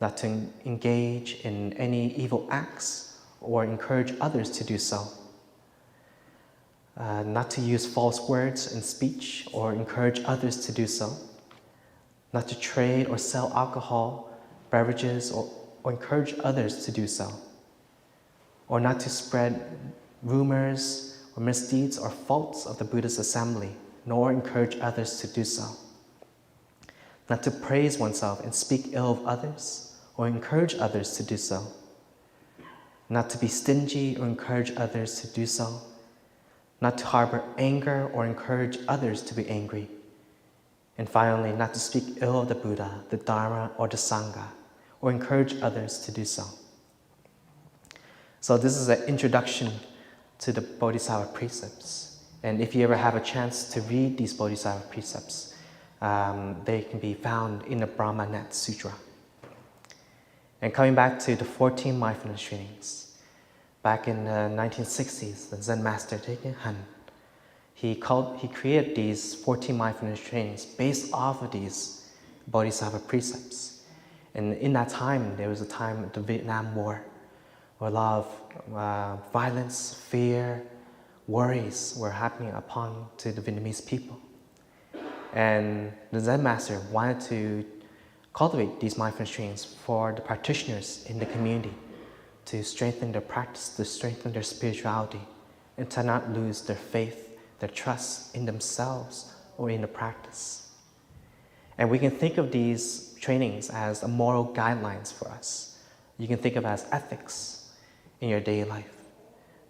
not to engage in any evil acts or encourage others to do so, not to use false words in speech or encourage others to do so, not to trade or sell alcohol, beverages, or encourage others to do so, or not to spread rumors or misdeeds or faults of the Buddhist assembly, nor encourage others to do so, not to praise oneself and speak ill of others or encourage others to do so, not to be stingy or encourage others to do so, not to harbor anger or encourage others to be angry, and finally, not to speak ill of the Buddha, the Dharma, or the Sangha, or encourage others to do so. So this is an introduction to the Bodhisattva precepts. And if you ever have a chance to read these Bodhisattva precepts, they can be found in the Brahmanet Sutra. And coming back to the 14 mindfulness trainings, back in the 1960s, the Zen master Taking Han, he created these 14 mindfulness trainings based off of these Bodhisattva precepts. And in that time, there was a time of the Vietnam War, where a lot of violence, fear, worries were happening to the Vietnamese people. And the Zen master wanted to cultivate these mindfulness trainings for the practitioners in the community to strengthen their practice, to strengthen their spirituality, and to not lose their faith, their trust in themselves or in the practice. And we can think of these trainings as a moral guidelines for us. You can think of it as ethics in your daily life.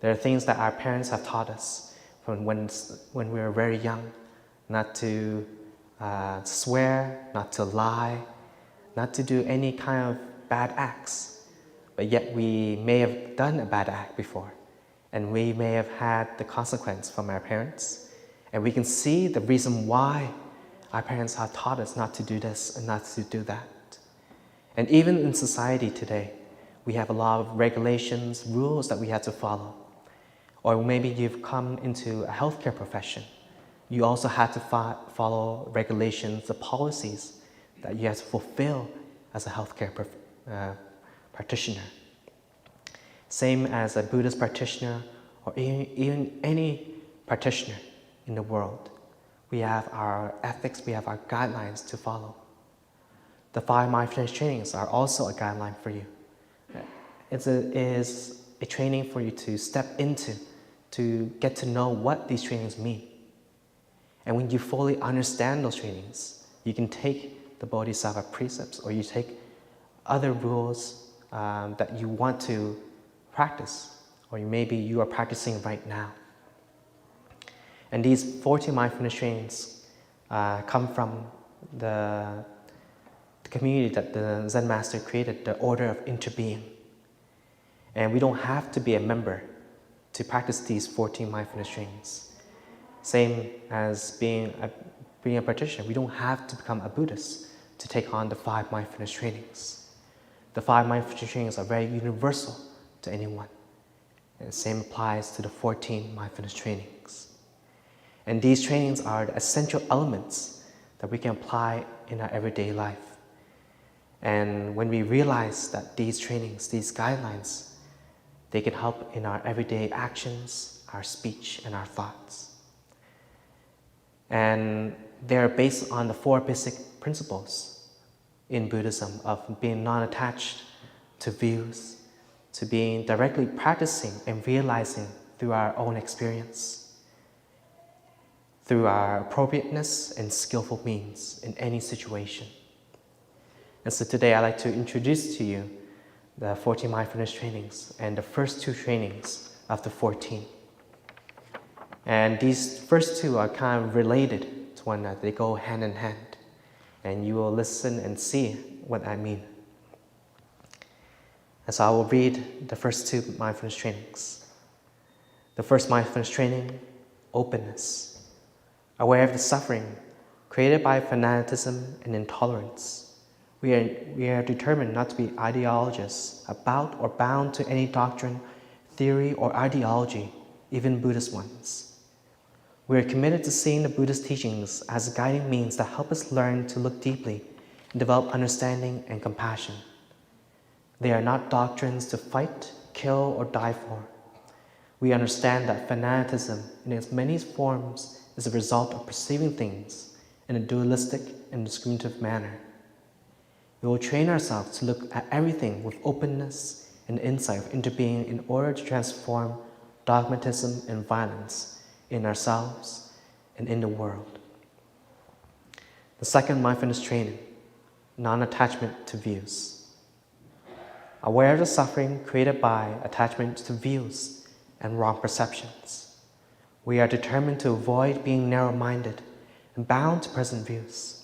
There are things that our parents have taught us from when we were very young, not to swear, not to lie, not to do any kind of bad acts. But yet we may have done a bad act before, and we may have had the consequence from our parents. And we can see the reason why our parents have taught us not to do this and not to do that. And even in society today, we have a lot of regulations, rules that we have to follow. Or maybe you've come into a healthcare profession. You also have to follow regulations, the policies that you have to fulfill as a healthcare practitioner. Same as a Buddhist practitioner or even any practitioner in the world. We have our ethics, we have our guidelines to follow. The 5 mindfulness trainings are also a guideline for you. It is a training for you to step into, to get to know what these trainings mean. And when you fully understand those trainings, you can take the Bodhisattva precepts, or you take other rules that you want to practice, or maybe you are practicing right now. And these 14 mindfulness trainings come from the community that the Zen master created, the Order of Interbeing. And we don't have to be a member to practice these 14 mindfulness trainings. Same as being a practitioner, we don't have to become a Buddhist to take on the 5 mindfulness trainings. The 5 mindfulness trainings are very universal to anyone. And the same applies to the 14 mindfulness trainings. And these trainings are the essential elements that we can apply in our everyday life. And when we realize that these trainings, these guidelines, they can help in our everyday actions, our speech, and our thoughts. And they're based on the 4 basic principles in Buddhism of being non-attached to views, to being directly practicing and realizing through our own experience, through our appropriateness and skillful means in any situation. And so today I'd like to introduce to you the 14 mindfulness trainings and the first 2 trainings of the 14. And these first 2 are kind of related to one another. They go hand in hand. And you will listen and see what I mean. And so I will read the first 2 mindfulness trainings. The first mindfulness training, openness. Aware of the suffering created by fanaticism and intolerance. We are determined not to be ideologists about or bound to any doctrine, theory, or ideology, even Buddhist ones. We are committed to seeing the Buddhist teachings as guiding means that help us learn to look deeply and develop understanding and compassion. They are not doctrines to fight, kill, or die for. We understand that fanaticism in its many forms is a result of perceiving things in a dualistic and discriminative manner. We will train ourselves to look at everything with openness and insight of interbeing in order to transform dogmatism and violence in ourselves and in the world. The second mindfulness training, non-attachment to views. Aware of the suffering created by attachment to views and wrong perceptions. We are determined to avoid being narrow-minded and bound to present views.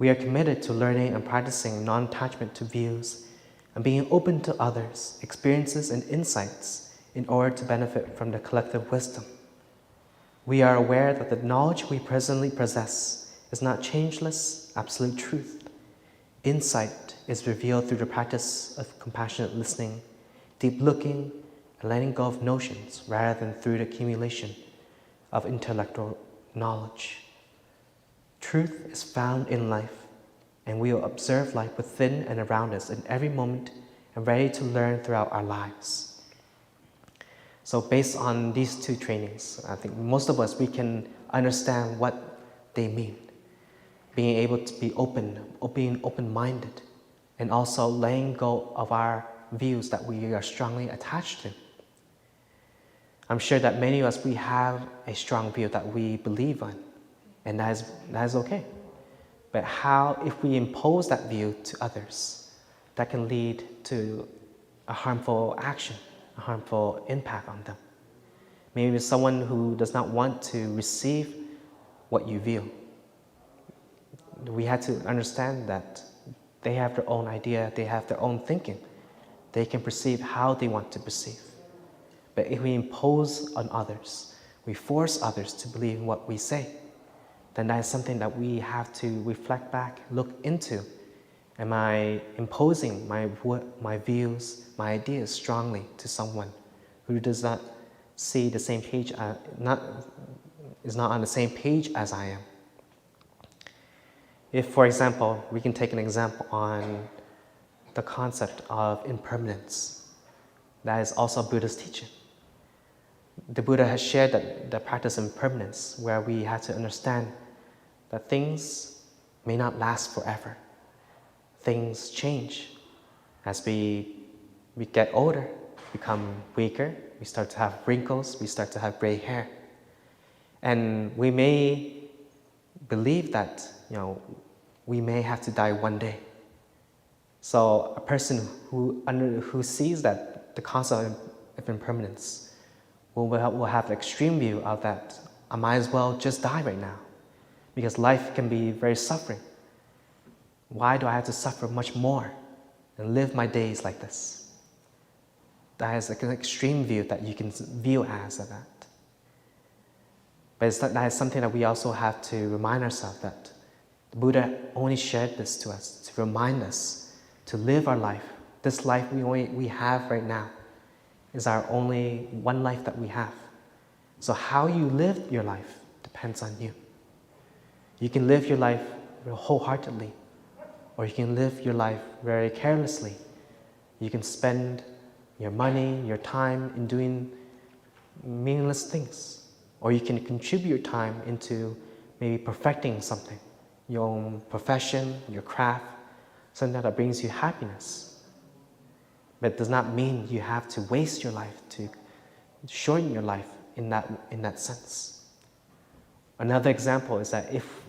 We are committed to learning and practicing non-attachment to views and being open to others' experiences and insights in order to benefit from the collective wisdom. We are aware that the knowledge we presently possess is not changeless, absolute truth. Insight is revealed through the practice of compassionate listening, deep looking, and letting go of notions rather than through the accumulation of intellectual knowledge. Truth is found in life, and we will observe life within and around us in every moment and ready to learn throughout our lives. So based on these two trainings, I think most of us, we can understand what they mean. Being able to be open, being open-minded, and also letting go of our views that we are strongly attached to. I'm sure that many of us, we have a strong view that we believe in, and that is okay. But how, if we impose that view to others, that can lead to a harmful action, a harmful impact on them. Maybe someone who does not want to receive what you view. We have to understand that they have their own idea, they have their own thinking. They can perceive how they want to perceive. But if we impose on others, we force others to believe in what we say, then that is something that we have to reflect back, look into. Am I imposing my views, my ideas strongly to someone who does not see the same page, is not on the same page as I am? If, for example, we can take an example on the concept of impermanence, that is also Buddha's teaching. The Buddha has shared that the practice of impermanence, where we have to understand that things may not last forever. Things change. As we get older, become weaker, we start to have wrinkles, we start to have gray hair. And we may believe that, we may have to die one day. So a person who sees that the concept of impermanence will have an extreme view of that. I might as well just die right now, because life can be very suffering. Why do I have to suffer much more and live my days like this? That is like an extreme view that you can view as that. But that is something that we also have to remind ourselves that the Buddha only shared this to us to remind us to live our life. This life we have right now is our only one life that we have. So how you live your life depends on you. You can live your life wholeheartedly, or you can live your life very carelessly. You can spend your money, your time in doing meaningless things, or you can contribute your time into maybe perfecting something, your own profession, your craft, something that brings you happiness. But it does not mean you have to waste your life, to shorten your life in that sense. Another example is that if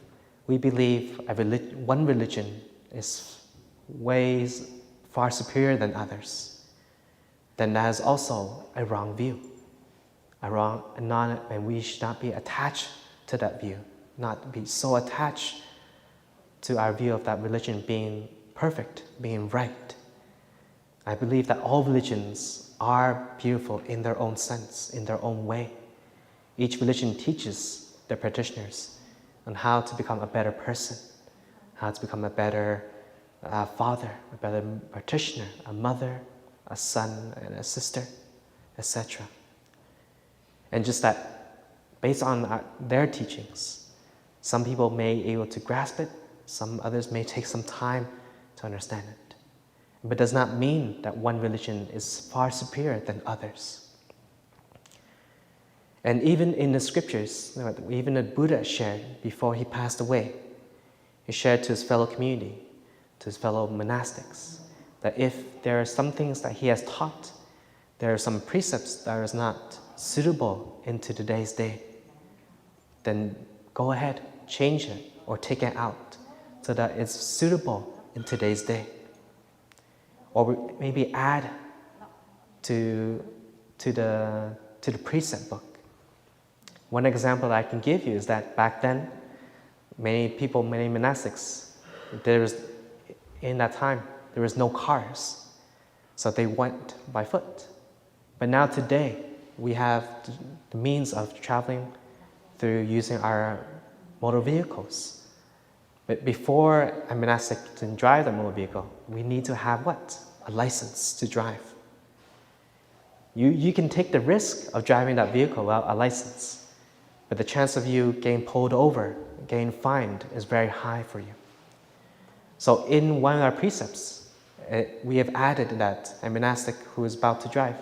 we believe one religion is ways far superior than others, then that is also a wrong view, and we should not be attached to that view, not be so attached to our view of that religion being perfect, being right. I believe that all religions are beautiful in their own sense, in their own way. Each religion teaches their practitioners on how to become a better person, how to become a better father, a better practitioner, a mother, a son, and a sister, etc. And just that, based on their teachings, some people may be able to grasp it, some others may take some time to understand it. But it does not mean that one religion is far superior than others. And even in the scriptures, even the Buddha shared before he passed away, he shared to his fellow community, to his fellow monastics, that if there are some things that he has taught, there are some precepts that are not suitable into today's day, then go ahead, change it or take it out so that it's suitable in today's day. Or maybe add to the precept book. One example that I can give you is that back then, many monastics, in that time, there was no cars. So they went by foot. But now today, we have the means of traveling through using our motor vehicles. But before a monastic can drive the motor vehicle, we need to have what? A license to drive. You can take the risk of driving that vehicle without a license, but the chance of you getting pulled over, getting fined is very high for you. So in one of our precepts, we have added that a monastic who is about to drive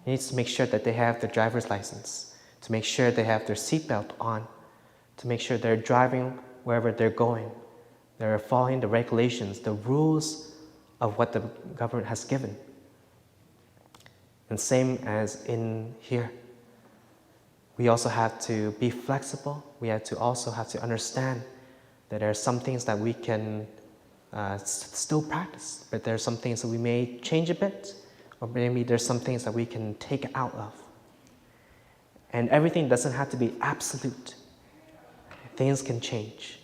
needs to make sure that they have their driver's license, to make sure they have their seatbelt on, to make sure they're driving wherever they're going. They're following the regulations, the rules of what the government has given. And same as in here. We also have to be flexible. We also have to understand that there are some things that we can still practice, but there are some things that we may change a bit, or maybe there's some things that we can take out of. And everything doesn't have to be absolute. Things can change.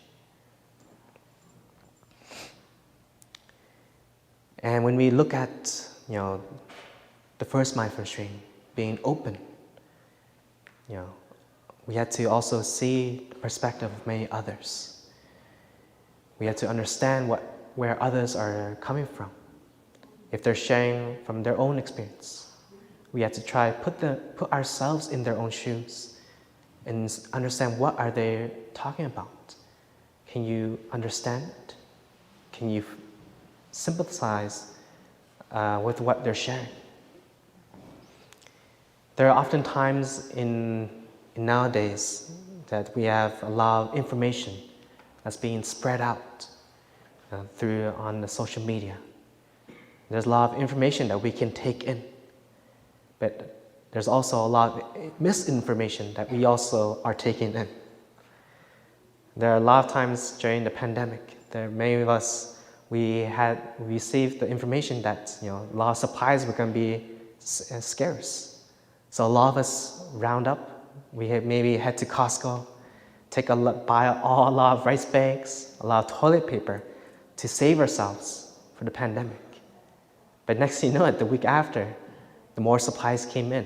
And when we look at, the first mindfulness training, being open, we had to also see the perspective of many others. We had to understand where others are coming from. If they're sharing from their own experience, we had to try put ourselves in their own shoes and understand what are they talking about. Can you understand it? Can you sympathize with what they're sharing? There are often times in nowadays that we have a lot of information that's being spread out on the social media. There's a lot of information that we can take in, but there's also a lot of misinformation that we also are taking in. There are a lot of times during the pandemic, many of us, we had received the information that a lot of supplies were going to be scarce. So a lot of us round up. We maybe head to Costco, buy a lot of rice bags, a lot of toilet paper to save ourselves for the pandemic. But next thing you know it, the week after, the more supplies came in.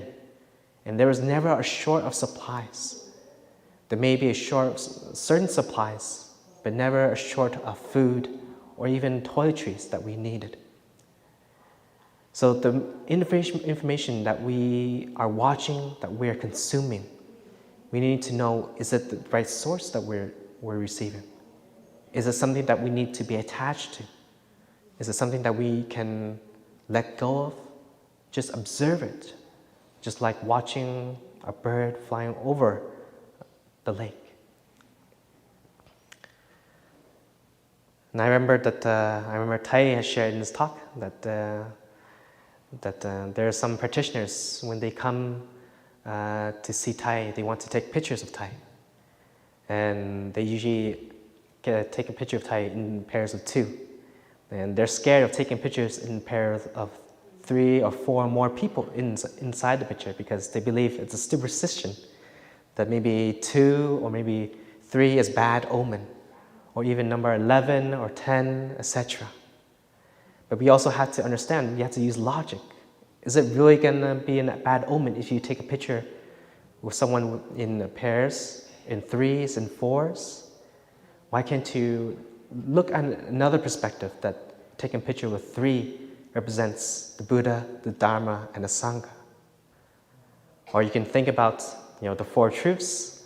And there was never a short of supplies. There may be a short of certain supplies, but never a short of food or even toiletries that we needed. So the information that we are watching, that we are consuming, we need to know, is it the right source that we're receiving? Is it something that we need to be attached to? Is it something that we can let go of? Just observe it, just like watching a bird flying over the lake. And I remember Tai has shared in his talk that there are some practitioners, when they come to see Tai, they want to take pictures of Tai. And they usually take a picture of Tai in pairs of 2. And they're scared of taking pictures in pairs of 3 or 4 more people inside the picture, because they believe it's a superstition that maybe 2 or maybe 3 is bad omen, or even number 11 or 10, etc. But we also have to understand, we have to use logic. Is it really going to be a bad omen if you take a picture with someone in pairs, in 3s and 4s? Why can't you look at another perspective, that taking a picture with 3 represents the Buddha, the Dharma, and the Sangha? Or you can think about the 4 truths,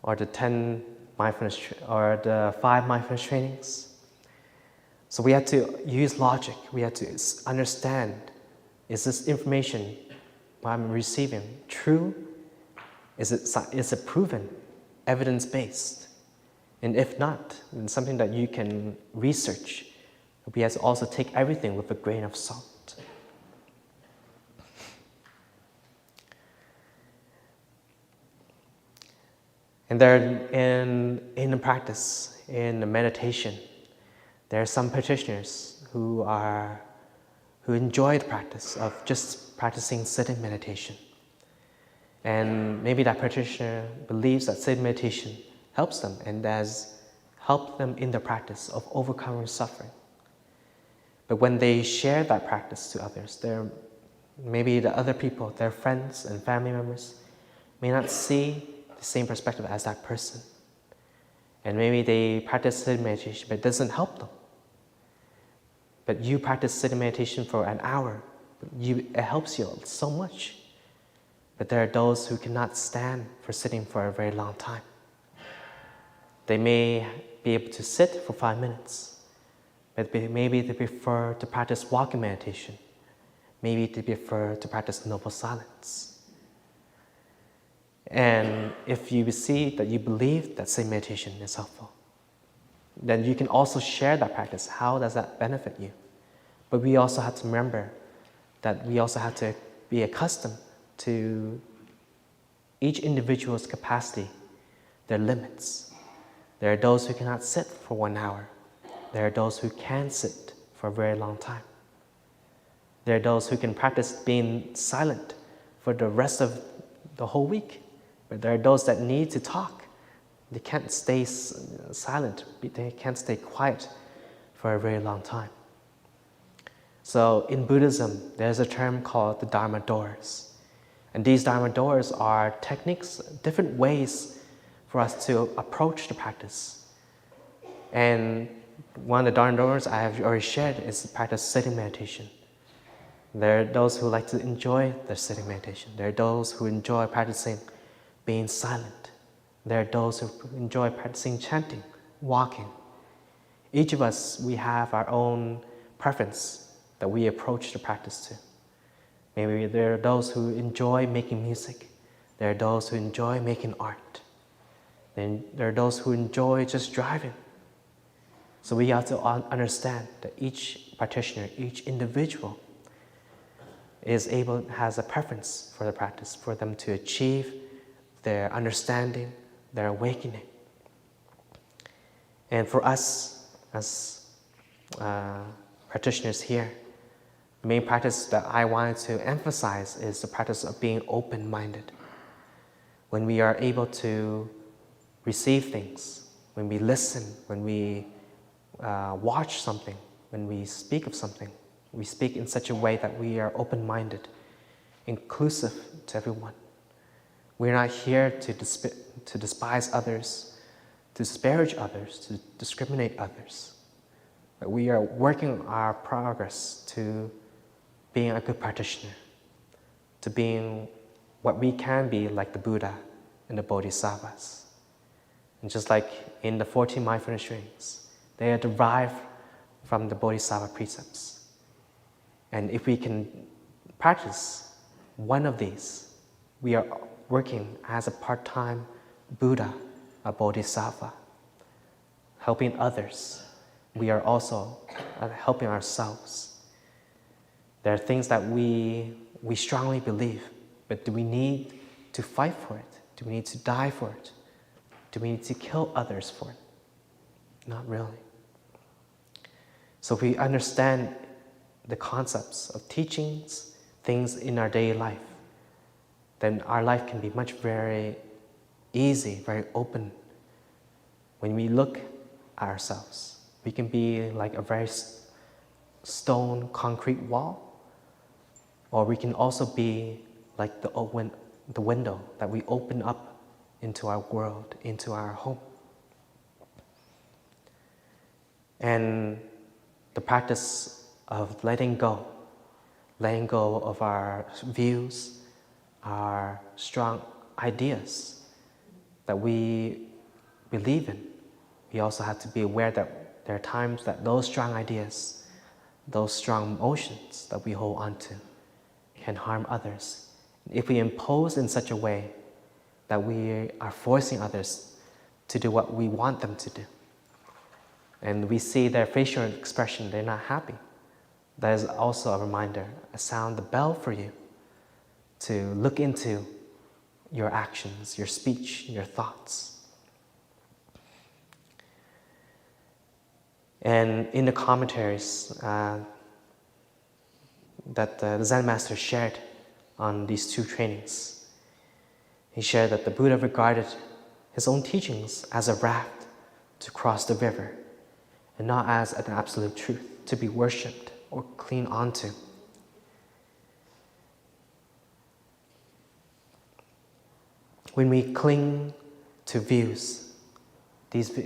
or the 10 mindfulness, or the 5 mindfulness trainings. So we have to use logic. We have to understand, is this information I'm receiving true? Is it proven, evidence-based? And if not, then something that you can research. We have to also take everything with a grain of salt. And in the practice, in the meditation, there are some practitioners who enjoy the practice of just practicing sitting meditation. And maybe that practitioner believes that sitting meditation helps them and has helped them in the practice of overcoming suffering. But when they share that practice to others, maybe the other people, their friends and family members, may not see the same perspective as that person. And maybe they practice sitting meditation, but it doesn't help them. But you practice sitting meditation for an hour. It helps you so much. But there are those who cannot stand for sitting for a very long time. They may be able to sit for 5 minutes, but maybe they prefer to practice walking meditation. Maybe they prefer to practice noble silence. And if you see that you believe that sitting meditation is helpful, then you can also share that practice. How does that benefit you? But we also have to remember that we also have to be accustomed to each individual's capacity, their limits. There are those who cannot sit for 1 hour. There are those who can sit for a very long time. There are those who can practice being silent for the rest of the whole week. But there are those that need to talk. They can't stay silent. They can't stay quiet for a very long time. So in Buddhism, there's a term called the Dharma doors. And these Dharma doors are techniques, different ways for us to approach the practice. And one of the Dharma doors I have already shared is the practice sitting meditation. There are those who like to enjoy their sitting meditation. There are those who enjoy practicing being silent. There are those who enjoy practicing chanting, walking. Each of us, we have our own preference that we approach the practice to. Maybe there are those who enjoy making music. There are those who enjoy making art. Then there are those who enjoy just driving. So we have to understand that each practitioner, each individual has a preference for the practice, for them to achieve their understanding, their awakening. And for us as practitioners here, the main practice that I wanted to emphasize is the practice of being open-minded. When we are able to receive things, when we listen, when we watch something, when we speak of something, we speak in such a way that we are open-minded, inclusive to everyone. We're not here to despise others, to disparage others, to discriminate others. But we are working our progress to being a good practitioner, to being what we can be like the Buddha and the Bodhisattvas. And just like in the 14 mindfulness trainings, they are derived from the Bodhisattva precepts. And if we can practice one of these, we are working as a part-time Buddha, a Bodhisattva, helping others. We are also helping ourselves. There are things that we strongly believe, but do we need to fight for it? Do we need to die for it? Do we need to kill others for it? Not really. So if we understand the concepts of teachings, things in our daily life, then our life can be very easy, very open. When we look at ourselves, we can be like a very stone, concrete wall, or we can also be like the window that we open up into our world, into our home. And the practice of letting go of our views, our strong ideas that we believe in. We also have to be aware that there are times that those strong ideas, those strong emotions that we hold on to can harm others. If we impose in such a way that we are forcing others to do what we want them to do, and we see their facial expression, they're not happy, that is also a reminder, a sound, the bell for you to look into your actions, your speech, your thoughts. And in the commentaries that the Zen master shared on these two trainings, he shared that the Buddha regarded his own teachings as a raft to cross the river, and not as an absolute truth to be worshipped. or cling onto. When we cling to views,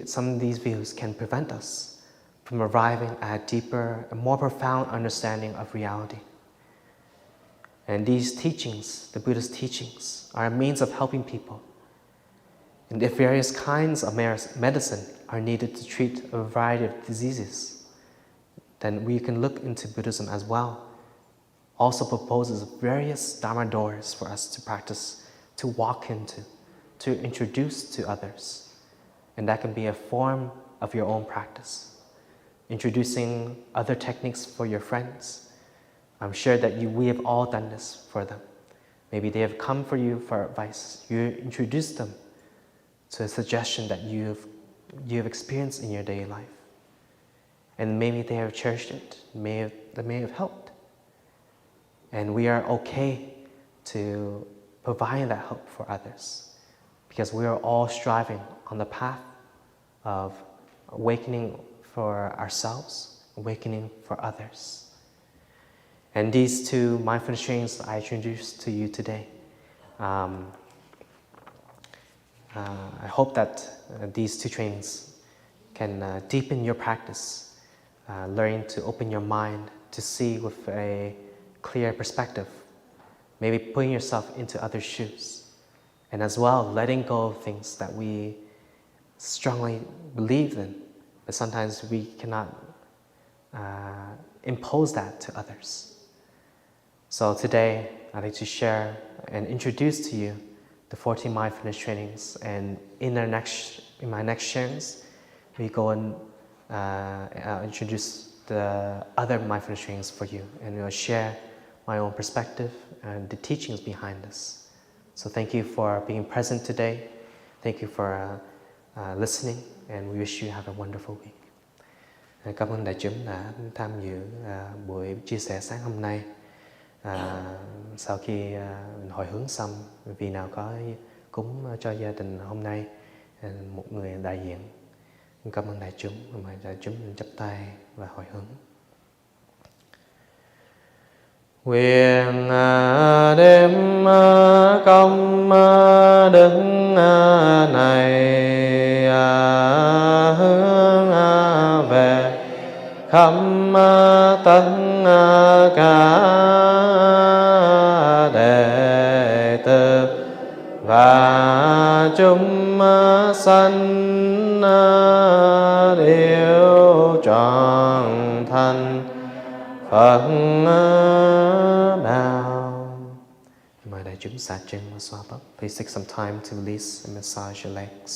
some of these views can prevent us from arriving at a deeper and more profound understanding of reality. And these teachings, the Buddha's teachings, are a means of helping people. And if various kinds of medicine are needed to treat a variety of diseases, then we can look into Buddhism as well. Also proposes various Dharma doors for us to practice, to walk into, to introduce to others. And that can be a form of your own practice. Introducing other techniques for your friends. I'm sure that we have all done this for them. Maybe they have come for you for advice. You introduce them to a suggestion that you have experienced in your daily life. And maybe they have cherished it. That may have helped. And we are okay to provide that help for others, because we are all striving on the path of awakening for ourselves, awakening for others. And these two mindfulness trainings I introduced to you today, I hope that these two trainings can deepen your practice, learning to open your mind to see with a clear perspective, maybe putting yourself into other shoes, and as well letting go of things that we strongly believe in, but sometimes we cannot impose that to others. So today, I'd like to share and introduce to you the 14 mindfulness trainings, and in my next sharings, we go and introduce the other mindfulness trainings for you, and we'll share my own perspective and the teachings behind this. So thank you for being present today. Thank you for listening, and we wish you have a wonderful week. Cảm ơn đại chúng đã tham dự buổi chia sẻ sáng hôm nay. Sau khi hồi hướng xong, vì nào có cúng cho gia đình hôm nay, một người đại diện. Cảm ơn đại chúng, mời đại chúng chắp tay và hồi hướng. Nguyện đêm công đức này hướng về khắp tất cả đệ tử và chúng sanh đều trọn thành Phật đạo. Mời đại chúng xả chân và xoa bắp. Please take some time to release and massage your legs.